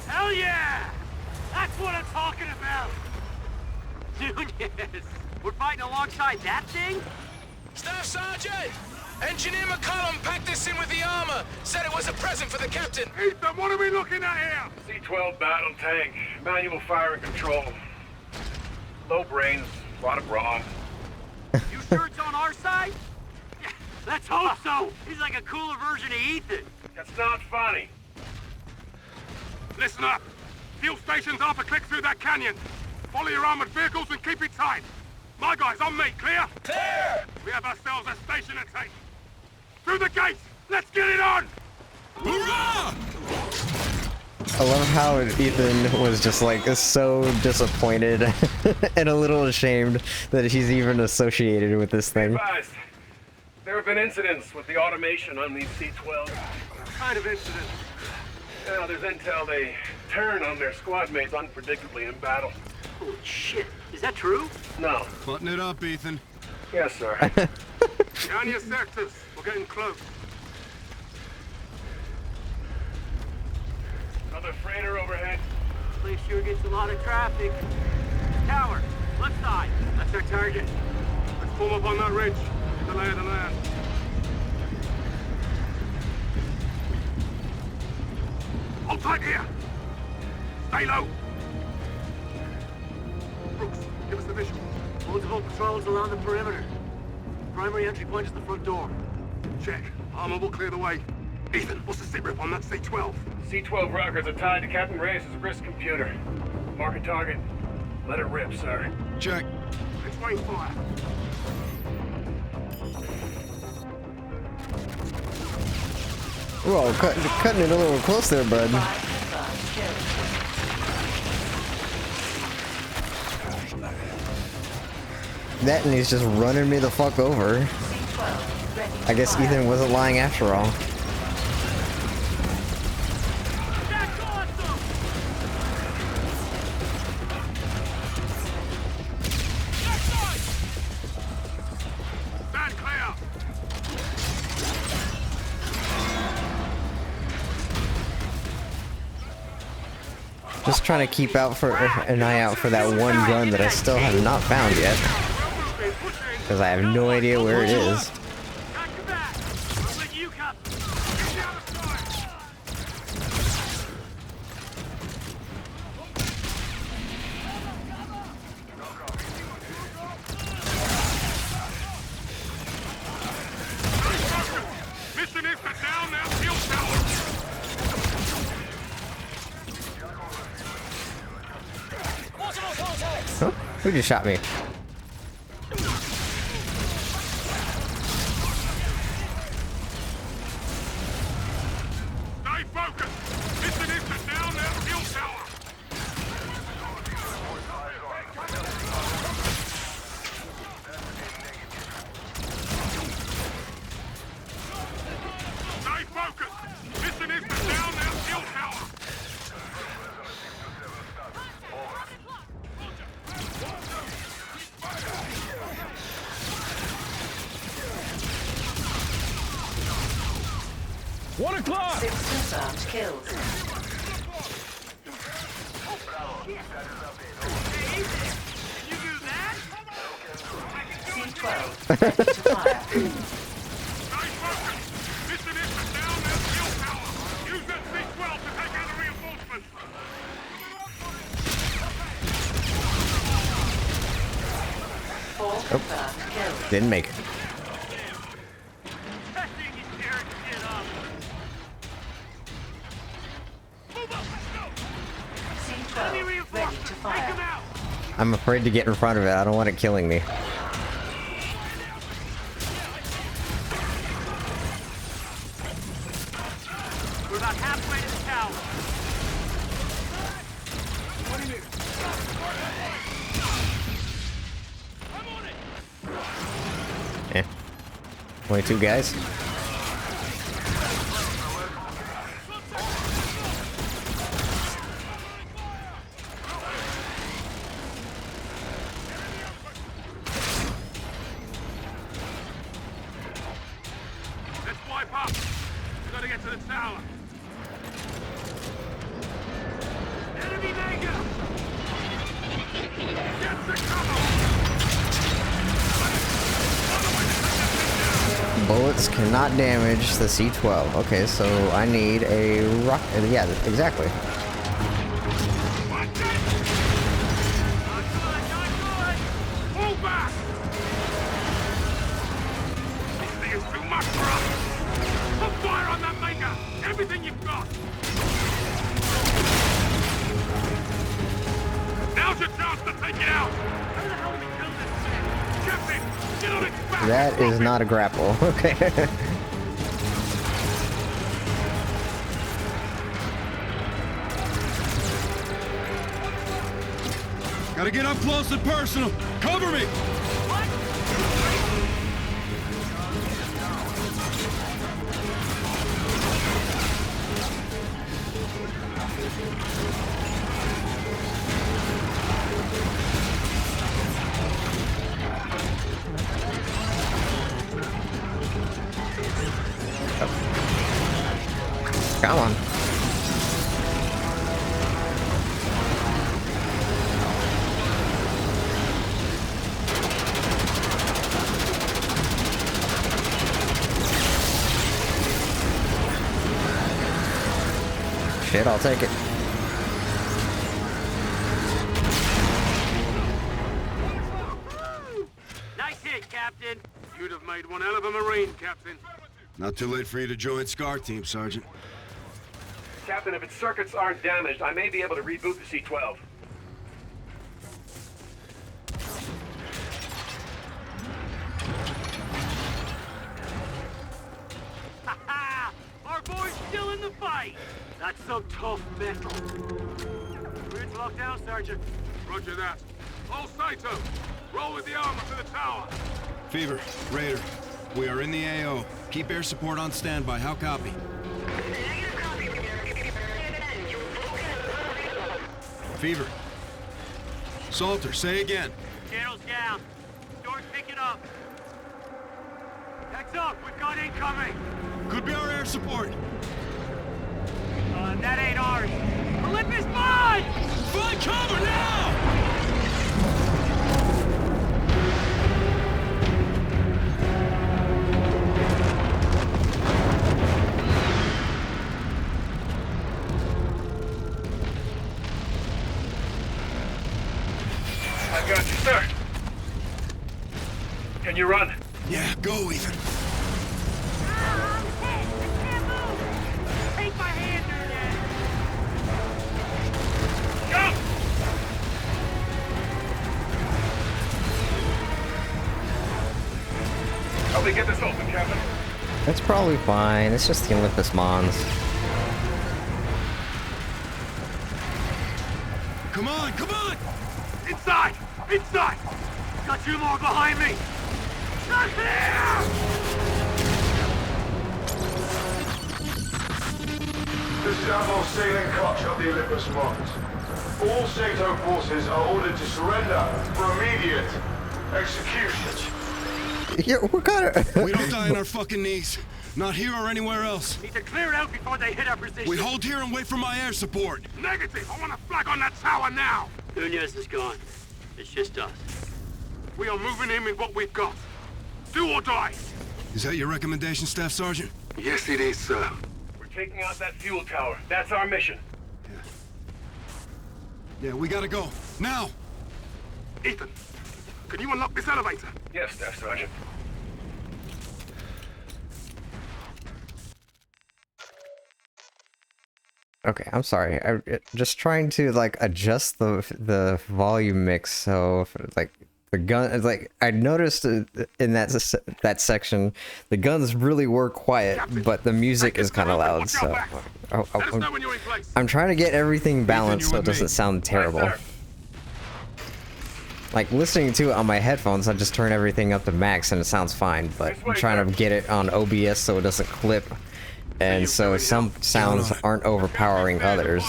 Hell yeah! That's what I'm talking about! Nunez, we're fighting alongside that thing? Staff Sergeant! Engineer McCollum packed this in with the armor. Said it was a present for the captain. Ethan, what are we looking at here? C-12 battle tank, manual fire and control. Low brains, a lot of brawn. You sure it's on our side? Yeah, let's hope so. He's like a cooler version of Ethan. That's not funny. Listen up. Fuel station's half a click through that canyon. Follow your armored vehicles and keep it tight. My guys, on me, clear? Clear! We have ourselves a station to take. Through the gates! Let's get it on! Hoorah! I love how Ethan was just like so disappointed and a little ashamed that he's even associated with this thing. Advised. There have been incidents with the automation on these C-12s. What kind of incident? Now, there's intel they turn on their squad mates unpredictably in battle. Holy shit. Is that true? No. Button it up, Ethan. Yes, sir. Down your sectors. We're getting close. Another freighter overhead. This place sure gets a lot of traffic. Tower, left side. That's our target. Let's form up on that ridge. Get the lay of the land. Hold tight here. Stay low. Brooks, give us the visual. Multiple patrols along the perimeter. Primary entry point is the front door. Check. Armor will clear the way. Ethan, what's the sit rep on that C-12? C-12 rockets are tied to Captain Reyes' wrist computer. Mark a target. Let it rip, sir. Check. It's rain fire. Whoa, cutting it a little close there, bud. That and he's just running me the fuck over. I guess Ethan wasn't lying after all. Stand clear. Just trying to keep out for an eye out for that one gun that I still have not found yet. Because I have no idea where it is. Mission is to down that fuel tower. Huh? Who just shot me? Stay focused. Mission is to down that fuel tower. Stay focused. Mission is to down that fuel tower. One o'clock! 6 confirmed kills. C-12, ready to fire. Mission is to down that fuel tower. Use that C-12 to take out the reinforcements. Oh, didn't make it. I'm afraid to get in front of it. I don't want it killing me. We're about halfway to the tower. What do you need? Yeah. 22 guys. Bullets cannot damage the C-12. Okay, so I need a rocket. Yeah, exactly. Move back! This thing is too much for us! Put fire on that maker! Everything you've got! Now's your chance to take it out! How the hell do we kill this thing? Captain, get on its back! That is not a grapple. Okay. Gotta get up close and personal. Cover me! Come on. Shit, I'll take it. Nice hit, Captain. You'd have made one hell of a Marine, Captain. Not too late for you to join SCAR team, Sergeant. Captain, if its circuits aren't damaged, I may be able to reboot the C-12. Ha-ha! Our boy's still in the fight! That's some tough metal. We're in lockdown, Sergeant. Roger that. All Saito, roll with the armor to the tower. Fever, Raider, we are in the AO. Keep air support on standby. How copy? Fever. Salter, say again. Channel's down. Door's picking up. Heads up, we've got incoming. Could be our air support. That ain't ours. Olympus mine! Find cover now! I got you, sir. Can you run? Yeah, go, Ethan. Take my hand, Go! Help me get this open, Captain. That's probably fine. It's just the Olympus Mons. Come on, come on! Inside! Inside! Got two more behind me! Not here! This is Admiral Sailing Koch of the Olympus Mons. All Saito forces are ordered to surrender for immediate execution. Yeah, what kind of... We don't die on our fucking knees. Not here or anywhere else. Need to clear it out before they hit our position. We hold here and wait for my air support. Negative! I want a flag on that tower now! Nunez is gone. It's just us. We are moving in with what we've got. Do or die. Is that your recommendation, Staff Sergeant? Yes, it is, sir. We're taking out that fuel tower. That's our mission. Yeah, we gotta go. Now! Ethan, Can you unlock this elevator? Yes, Staff Sergeant. Okay, I'm sorry. Just trying to like adjust the volume mix so like the gun, like I noticed in that section, the guns really were quiet, but the music is kind of loud. So I'm trying to get everything balanced so it doesn't sound terrible. Like listening to it on my headphones, I just turn everything up to max and it sounds fine. But I'm trying to get it on OBS so it doesn't clip, and so some sounds aren't overpowering others.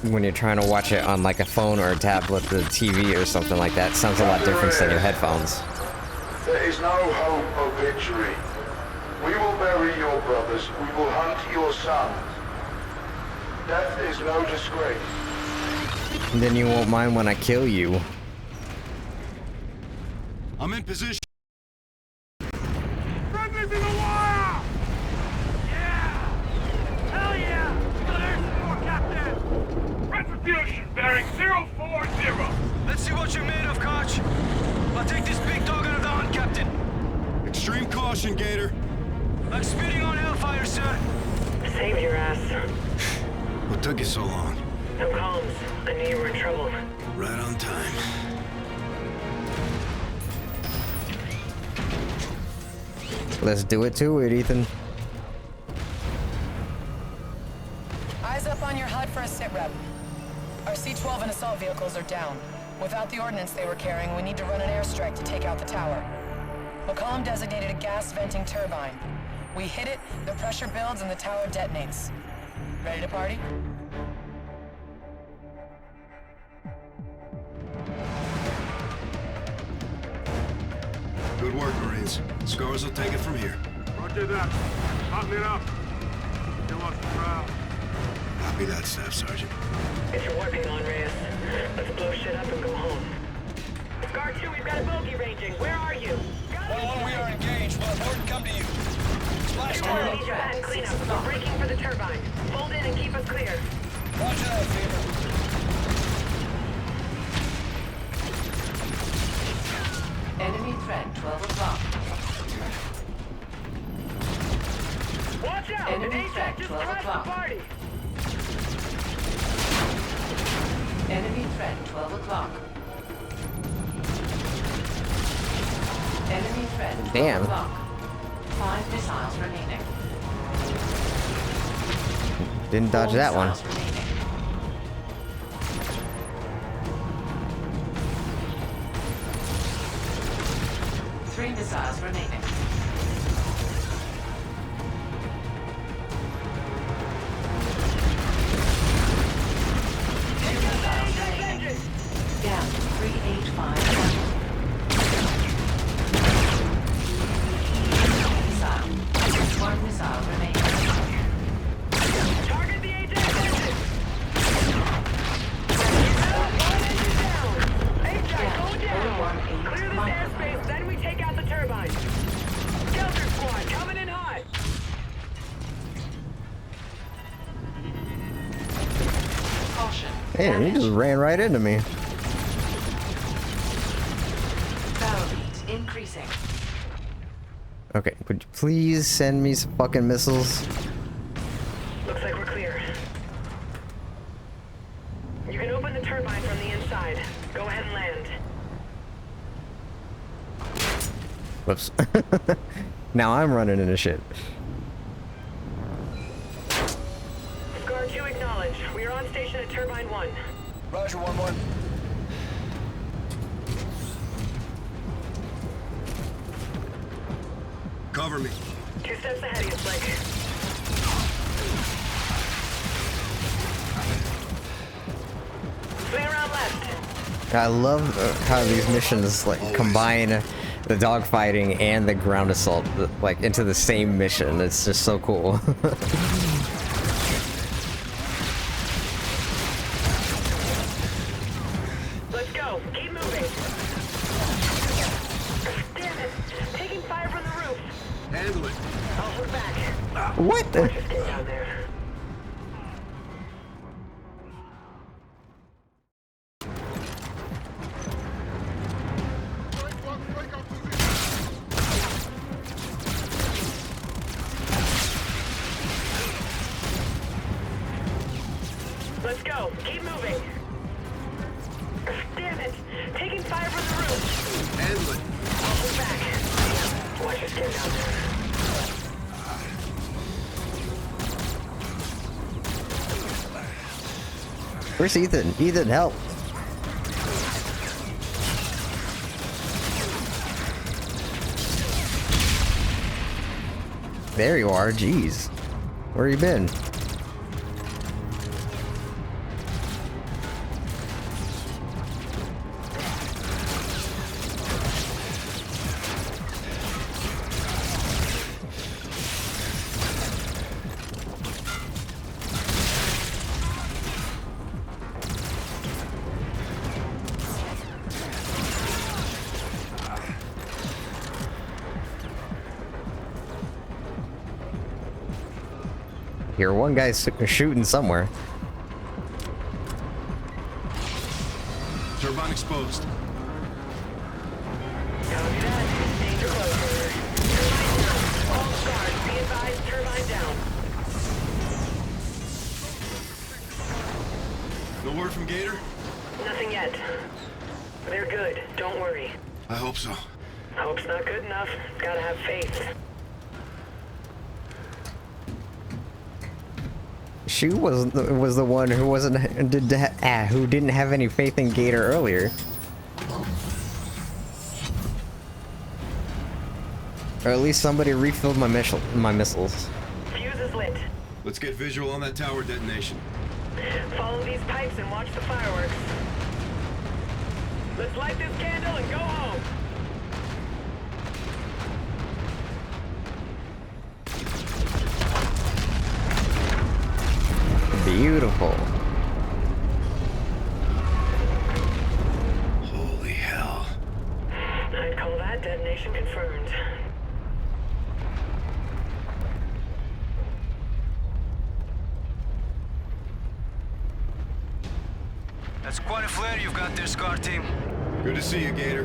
When you're trying to watch it on like a phone or a tablet, the TV or something like that, it sounds a lot different than your headphones. There is no hope of victory. We will bury your brothers. We will hunt your sons. Death is no disgrace. And then you won't mind when I kill you. I'm in position. Friendly's in the wire! Yeah! Hell yeah! Got air support, Captain! Retribution bearing 040. Let's see what you're made of, Koch. I'll take this big dog out of the hunt, Captain. Extreme caution, Gator. I'm spitting on hellfire, sir. Save your ass. What took you so long? No comms. I knew you were in trouble. Right on time. Let's do it to it, Ethan. Eyes up on your HUD for a sit rep. Our C-12 and assault vehicles are down. Without the ordnance they were carrying, we need to run an airstrike to take out the tower. McCollum designated a gas venting turbine. We hit it, the pressure builds, and the tower detonates. Ready to party? Good work, Marines. Scars will take it from here. Roger that. Button it up. Still on the crowd. Copy that, Staff Sergeant. Get your working on, Reyes. Let's blow shit up and go home. Guard 2, we've got a bogey ranging. Where are you? 1-1, we are engaged. We'll have come to you. Splash I need your hand cleanup. We're breaking for the turbine. Fold in and keep us clear. Roger that, Fever. Enemy threat, 12 o'clock. Watch out! Enemy AJAC threat, just 12 crashed o'clock. the party! Enemy threat, 12 o'clock. Enemy threat, 12 Damn. o'clock. 5 missiles remaining. Didn't dodge that one. Missiles remaining. 3 missiles remaining. Down 3851. Missile. 1 missile remaining. Target the AJAC engine! AJAC, go down! Clear this airspace, then we take out the turbine. Skelter squad, coming in hot! Caution. Damn, you just ran right into me. Barrel beat increasing. Okay, would you please send me some fucking missiles? Looks like we're clear. You can open the turbine from the inside. Go ahead and land. Whoops. Now I'm running into shit. Guard 2 acknowledged. We are on station at Turbine 1. Roger, 1-1. Cover me. 2 steps ahead of you, Blake. Swing around left. I love how these missions like combine the dogfighting and the ground assault like into the same mission. It's just so cool. Let's go. Keep moving. Damn it. Taking fire from the roof. Handle it. I'll look back. What the? Just get down there. go. Keep moving. Damn it. Taking fire from the roof. Handle it. I'll move back. Watch your step down there. Where's Ethan? Ethan, help! There you are, jeez. Where you been? Here, one guy's shooting somewhere. Turbine exposed. Copy that. Danger closer. Turbine down. All guards, be advised, turbine down. No word from Gator? Nothing yet. They're good. Don't worry. I hope so. Hope's not good enough. Gotta have faith. Shu was the one who who didn't have any faith in Gator earlier. Or at least somebody refilled my missiles. Fuse is lit. Let's get visual on that tower detonation. Follow these pipes and watch the fireworks. Let's light this candle and go home. Beautiful. Holy hell. I'd call that detonation confirmed. That's quite a flare you've got there, SCAR team. Good to see you, Gator.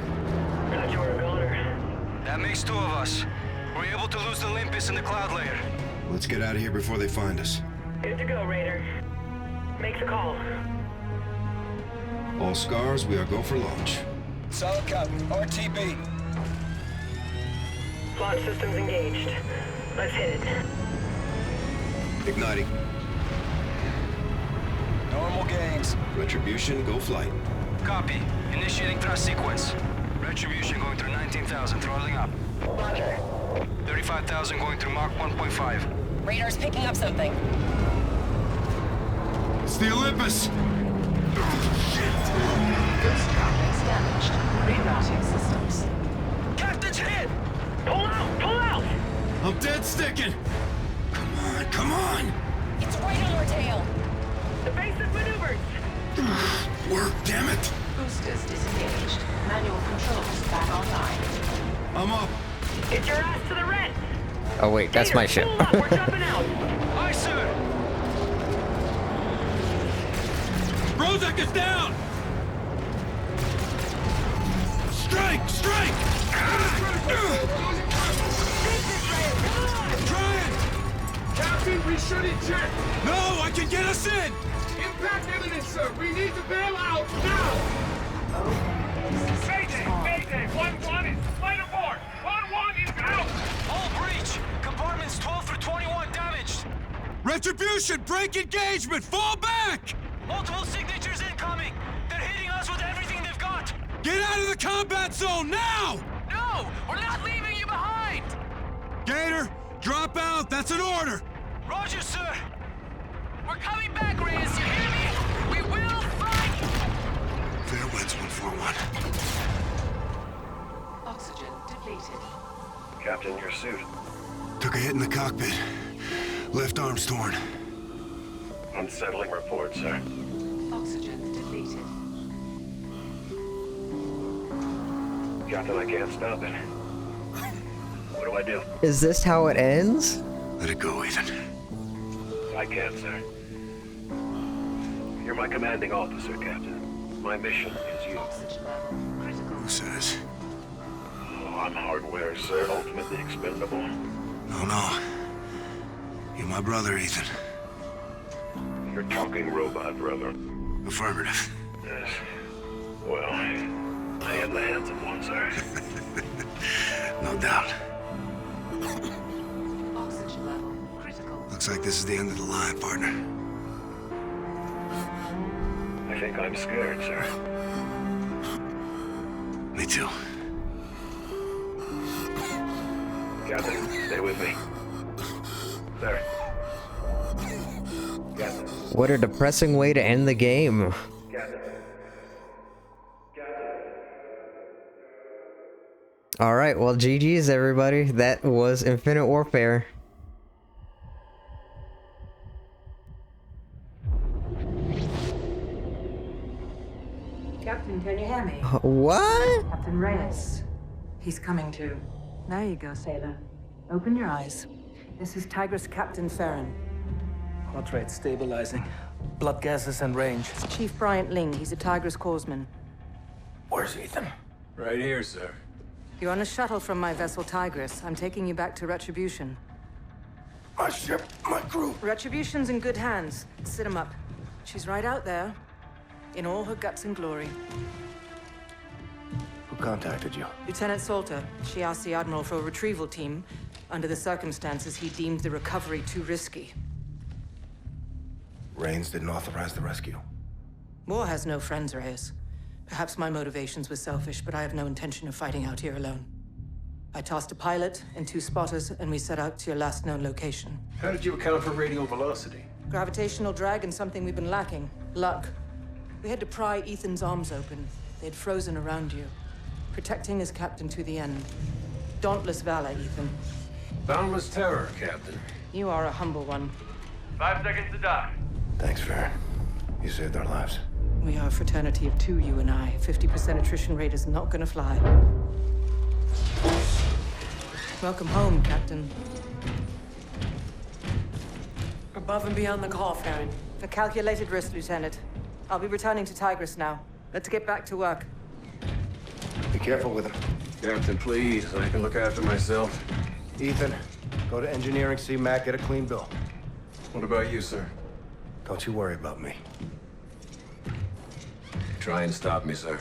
Thought you were a goner. That makes two of us. We're able to lose the Olympus in the cloud layer. Let's get out of here before they find us. Good to go, Raider. Make the call. All scars, we are go for launch. Solid copy. RTB. Launch systems engaged. Let's hit it. Igniting. Normal gains. Retribution, go flight. Copy. Initiating thrust sequence. Retribution going through 19,000, throttling up. Roger. 35,000 going through Mach 1.5. Radar's picking up something. It's the Olympus! Boost complex damaged. Rerouting systems. Captain's hit! Pull out! Pull out! I'm dead sticking! Come on, come on! It's right on our tail. Evasive maneuvers! Work, damn it! Boosters disengaged. Manual controls back online. I'm up. Get your ass to the red! Oh wait, that's my ship. Pull up, we're jumping out! Aye, sir! Rozek is down! Strike! Strike! I'm trying! Captain, we should eject! No, I can get us in! Impact imminent, sir! We need to bail out now! Mayday! Mayday! 1-1 is flight aboard! 1-1 is out! All breach! Compartments 12 through 21 damaged! Retribution! Break engagement! Fall back! Multiple signatures incoming! They're hitting us with everything they've got! Get out of the combat zone now! No! We're not leaving you behind! Gator, drop out! That's an order! Roger, sir! We're coming back, Reyes, you hear me? We will fight! Fair winds 141. Oxygen depleted. Captain, your suit. Took a hit in the cockpit. Left arm's torn. Unsettling report, sir. Oxygen depleted. Captain, I can't stop it. What do I do? Is this how it ends? Let it go, Ethan. I can't, sir. You're my commanding officer, Captain. My mission is you. Who says? Oh, I'm hardware, sir. Ultimately expendable. No, no. You're my brother, Ethan. You're talking robot, brother. Affirmative. Yes. Well, I had the hands of one, sir. No doubt. Oxygen level critical. Looks like this is the end of the line, partner. I think I'm scared, sir. Me too. Captain, stay with me. Sir. Captain. What a depressing way to end the game. Captain. Alright, well, GG's everybody. That was Infinite Warfare. Captain, can you hear me? What? Captain Reyes. He's coming to. There you go, sailor. Open your eyes. This is Tigris Captain Farron. Heart rate stabilizing. Blood gases and range. It's Chief Bryant Ling. He's a Tigris Corpsman. Where's Ethan? Right here, sir. You're on a shuttle from my vessel Tigris. I'm taking you back to Retribution. My ship, my crew. Retribution's in good hands. Sit him up. She's right out there, in all her guts and glory. Who contacted you? Lieutenant Salter. She asked the Admiral for a retrieval team. Under the circumstances, he deemed the recovery too risky. Rains didn't authorize the rescue. War has no friends, Reyes. Perhaps my motivations were selfish, but I have no intention of fighting out here alone. I tasked a pilot and 2 spotters, and we set out to your last known location. How did you account for radial velocity? Gravitational drag and something we've been lacking. Luck. We had to pry Ethan's arms open. They'd frozen around you. Protecting his captain to the end. Dauntless valor, Ethan. Boundless terror, Captain. You are a humble one. 5 seconds to dock. Thanks, Farron. You saved our lives. We are a fraternity of 2, you and I. 50% attrition rate is not gonna fly. Welcome home, Captain. Above and beyond the call, Farron. A calculated risk, Lieutenant. I'll be returning to Tigris now. Let's get back to work. Be careful with him. Captain, please. I can look after myself. Ethan, go to engineering, see Mac, get a clean bill. What about you, sir? Don't you worry about me. Try and stop me, sir.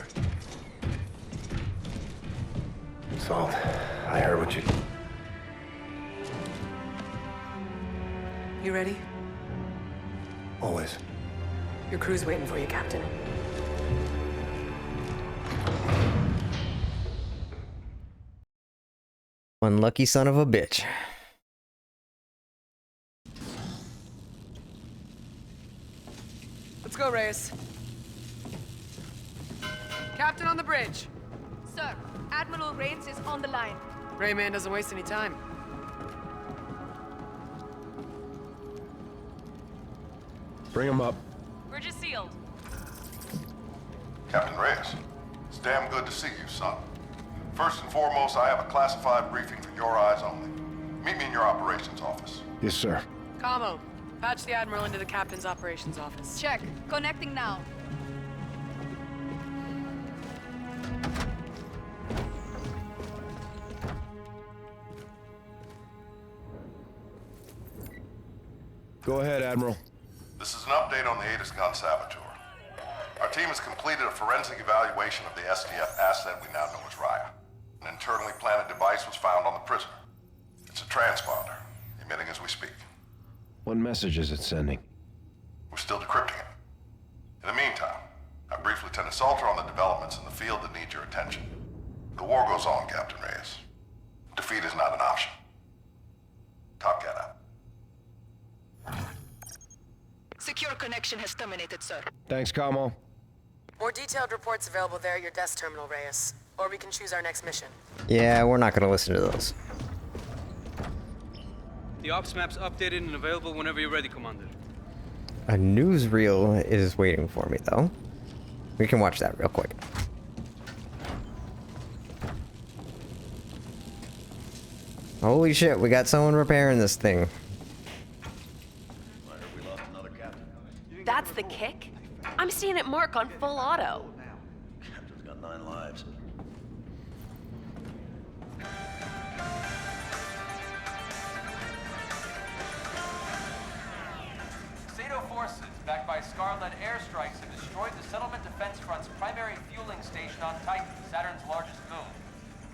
Salt, I heard what you... You ready? Always. Your crew's waiting for you, Captain. Unlucky son of a bitch. Let's go, Reyes. Captain on the bridge. Sir, Admiral Reyes is on the line. Rayman doesn't waste any time. Bring him up. Bridge is sealed. Captain Reyes, it's damn good to see you, son. First and foremost, I have a classified briefing for your eyes only. Meet me in your operations office. Yes, sir. Commo, patch the Admiral into the Captain's operations office. Check. Connecting now. Go ahead, Admiral. This is an update on the Aegis Gun Saboteur. Our team has completed a forensic evaluation of the SDF asset we now know as Raya. An internally planted device was found on the prisoner. It's a transponder, emitting as we speak. What message is it sending? We're still decrypting it. In the meantime, I briefed Lieutenant Salter on the developments in the field that need your attention. The war goes on, Captain Reyes. Defeat is not an option. Top Cat out. Secure connection has terminated, sir. Thanks, Commo. More detailed reports available there at your desk terminal, Reyes. Or we can choose our next mission. Yeah, we're not gonna listen to those. The ops map's updated and available whenever you're ready, Commander. A newsreel is waiting for me, though. We can watch that real quick. Holy shit, we got someone repairing this thing. That's the kick? I'm seeing it mark on full auto. Captain's got 9 lives. Sato forces airstrikes have destroyed the Settlement Defense Front's primary fueling station on Titan, Saturn's largest moon.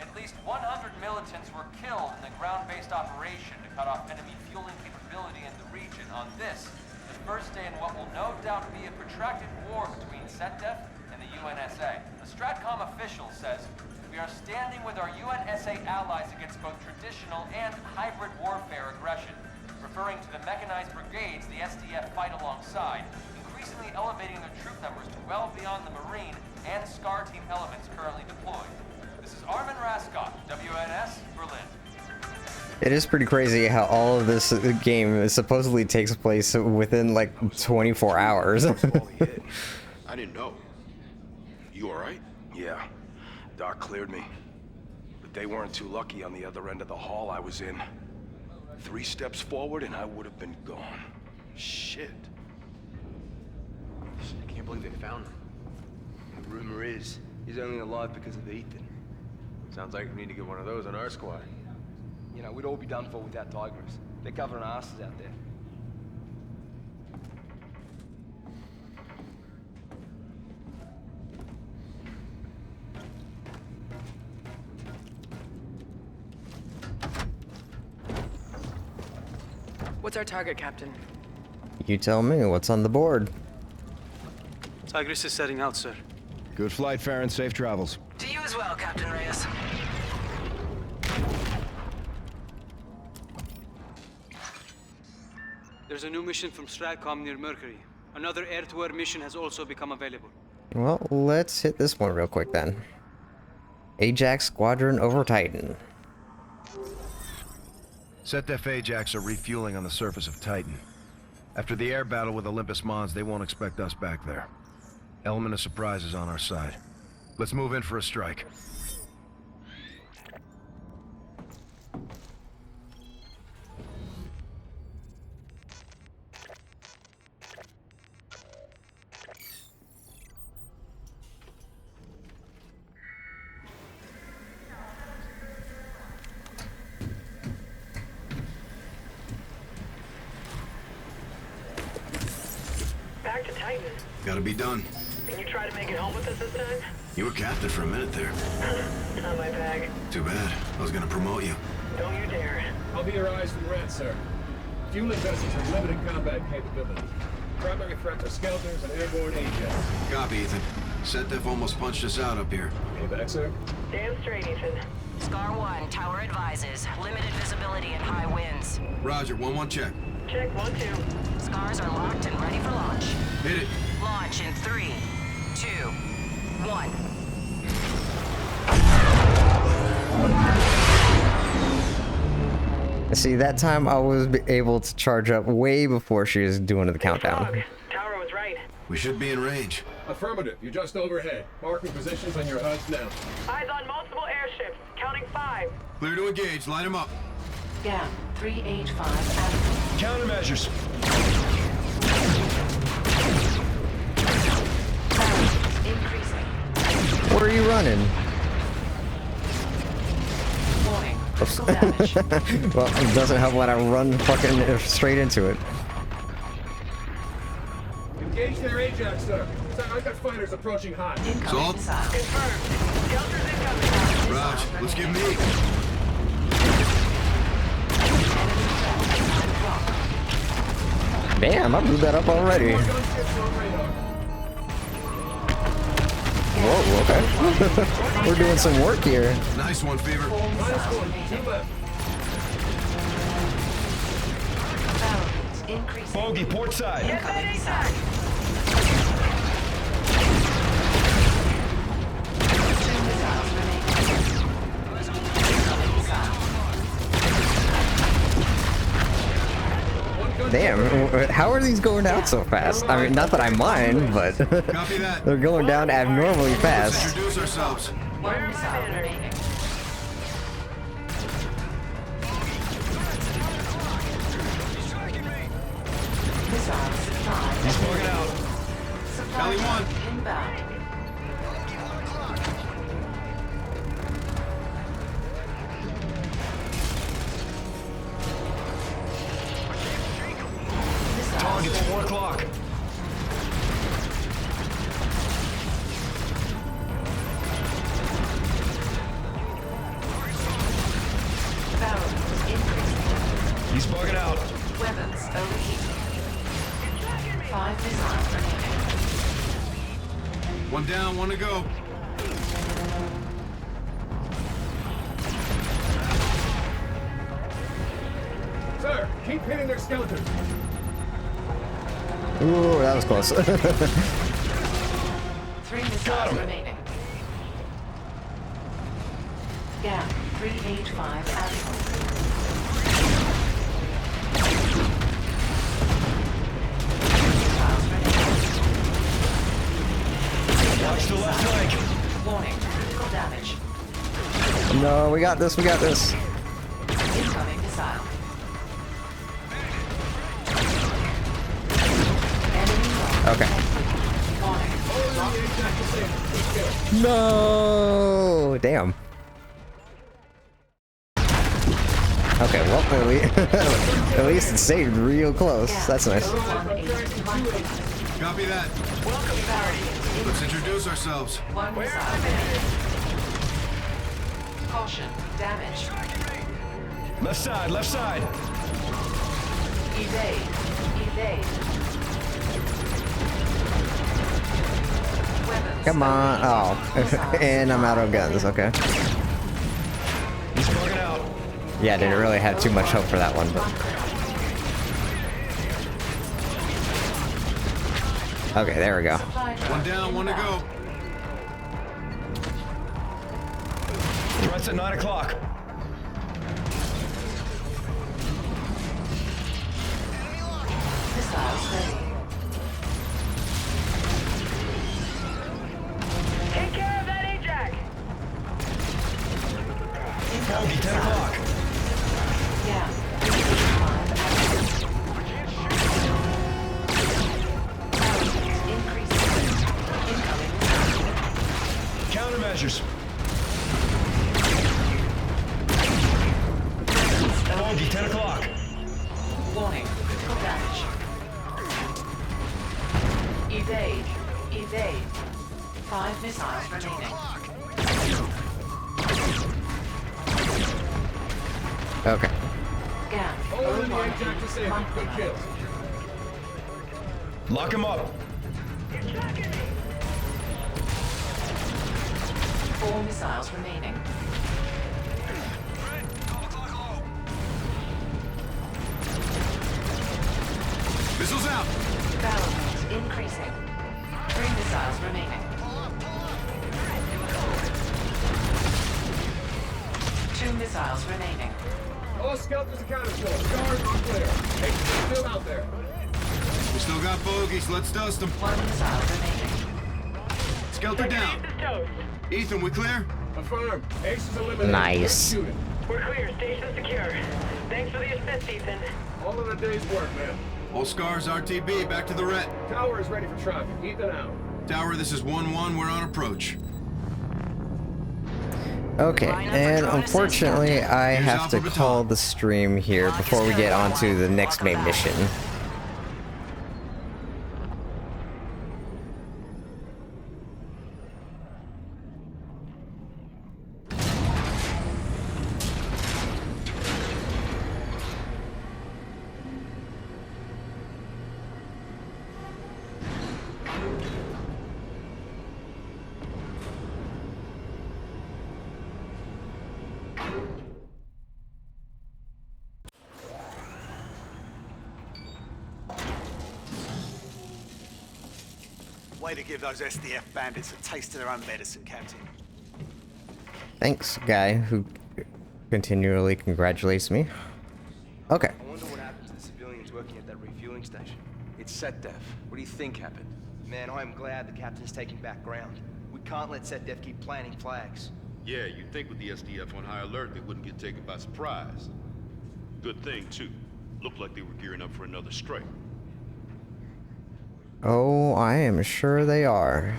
At least 100 militants were killed in the ground-based operation to cut off enemy fueling capability in the region on this, the first day in what will no doubt be a protracted war between SETDEF and the UNSA. A STRATCOM official says, "We are standing with our UNSA allies against both traditional and hybrid warfare aggression, referring to the mechanized brigades the SDF fight alongside, increasingly elevating their troop numbers to well beyond the Marine and SCAR team elements currently deployed." This is Armin Raskot, WNS, Berlin. It is pretty crazy how all of this game supposedly takes place within like 24 hours. I didn't know. You alright? Yeah. Doc cleared me. But they weren't too lucky on the other end of the hall I was in. 3 steps forward and I would have been gone. Shit. I can't believe they found him. The rumor is he's only alive because of Ethan. Sounds like we need to get one of those on our squad. You know, we'd all be done for without Tigers. They're covering asses out there. What's our target, Captain? You tell me what's on the board. Tigris is setting out, sir. Good flight, Farron. Safe travels. To you as well, Captain Reyes. There's a new mission from STRATCOM near Mercury. Another air-to-air mission has also become available. Well, let's hit this one real quick then. Ajax Squadron over Titan. SETDEF Ajax are refueling on the surface of Titan. After the air battle with Olympus Mons, they won't expect us back there. Element of surprise is on our side. Let's move in for a strike. Back to Titan. Gotta be done. Can you try to make it home with us this time? You were captain for a minute there. Not my bag. Too bad. I was gonna promote you. Don't you dare. I'll be your eyes and red, sir. Fueling vessels have limited combat capability. Primary threats are skeletons and airborne Ajax. Copy, Ethan. SETDEF almost punched us out up here. Hey, back, sir. Damn straight, Ethan. Scar 1, tower advises. Limited visibility and high winds. Roger, 1-1 check. Check 1-2. Scars are locked and ready for launch. Hit it. Launch in 3, 2, 1. See, that time I was able to charge up way before she was doing the countdown. Tower was right. We should be in range. Affirmative. You're just overhead. Marking positions on your HUDs now. Eyes on multiple airships. Counting 5. Clear to engage. Light them up. Gap 385 active. Countermeasures. Increasing. Where are you running? Warning. Critical damage. Well, it doesn't help when I run fucking straight into it. Engage their Ajax, sir. Sir, I've got fighters approaching high. Salt. Confirmed. Skelters incoming. Raj, let's give me. Damn, I blew that up already. Whoa, okay. We're doing some work here. Nice one, Fever. Bogey, port side. Get that Ajax. Damn, how are these going down so fast? I mean, not that I mind, but they're going down abnormally fast. Introduce ourselves. One missile remaining. Missile supply. He's bugging out. Supply Tally 1. inbound. Target's 4 o'clock. He's bugging out. Weapons overheating. 5 missiles remaining. One down, one to go. Sir, keep hitting their skeletons. Ooh, that was close. 3 missiles remaining. Gap 385 Alpha. Watch the left flank. Warning, critical damage. No, we got this, we got this. Incoming missile. Okay. No, damn. Okay, well, at least it stayed real close. That's nice. Copy that. Let's introduce ourselves. 1 missile. Caution, damage. Left side, left side. Evade, evade. Weapons. Come on. Oh, and I'm out of guns. Okay. He's bugging out. Yeah, I didn't really have too much hope for that one, but. Okay, there we go. One down, one to go. Threats at 9 o'clock. Missiles ready. Take care of that Ajax. Bogey, 10 o'clock. Yeah. Countermeasures. Bogey, 10 o'clock. Warning, critical damage. Evade, evade. 5 missiles remaining. Okay. Gap. Only the Ajax is safe. Good kill. Lock him up. 4 missiles remaining. Missiles out. Barrel rate increasing. 3 missiles remaining. 2 missiles remaining. All skeletons accounted for. Stars are clear. Hey, still out there. We still got bogeys. Let's dust them. 1 missile remaining. Skelter down. Ethan, we clear? Affirm. Ace is eliminated. Nice. We're clear. Station secure. Thanks for the assist, Ethan. All in a day's work, man. All scars RTB, back to the ret. Tower is ready for traffic. Ethan out. Tower, this is 1-1. We're on approach. Okay, and unfortunately, I have to call the stream here before we get on to the next main mission. Way to give those SDF bandits a taste of their own medicine, Captain. Thanks, guy who continually congratulates me. Okay. I wonder what happened to the civilians working at that refueling station. It's SetDef. What do you think happened? Man, I'm glad the captain's taking back ground. We can't let SetDef keep planting flags. Yeah, you'd think with the SDF on high alert, they wouldn't get taken by surprise. Good thing, too. Looked like they were gearing up for another strike. Oh, I am sure they are.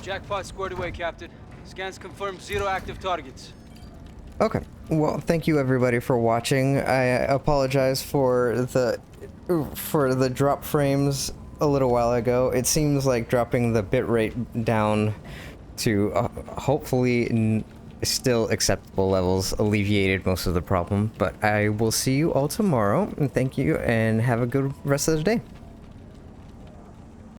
Jackpot squared away, Captain. Scans confirm 0 active targets. Okay. Well, thank you everybody for watching. I apologize for the drop frames a little while ago, it seems like dropping the bitrate down to hopefully still acceptable levels alleviated most of the problem. But I will see you all tomorrow, and thank you, and have a good rest of the day.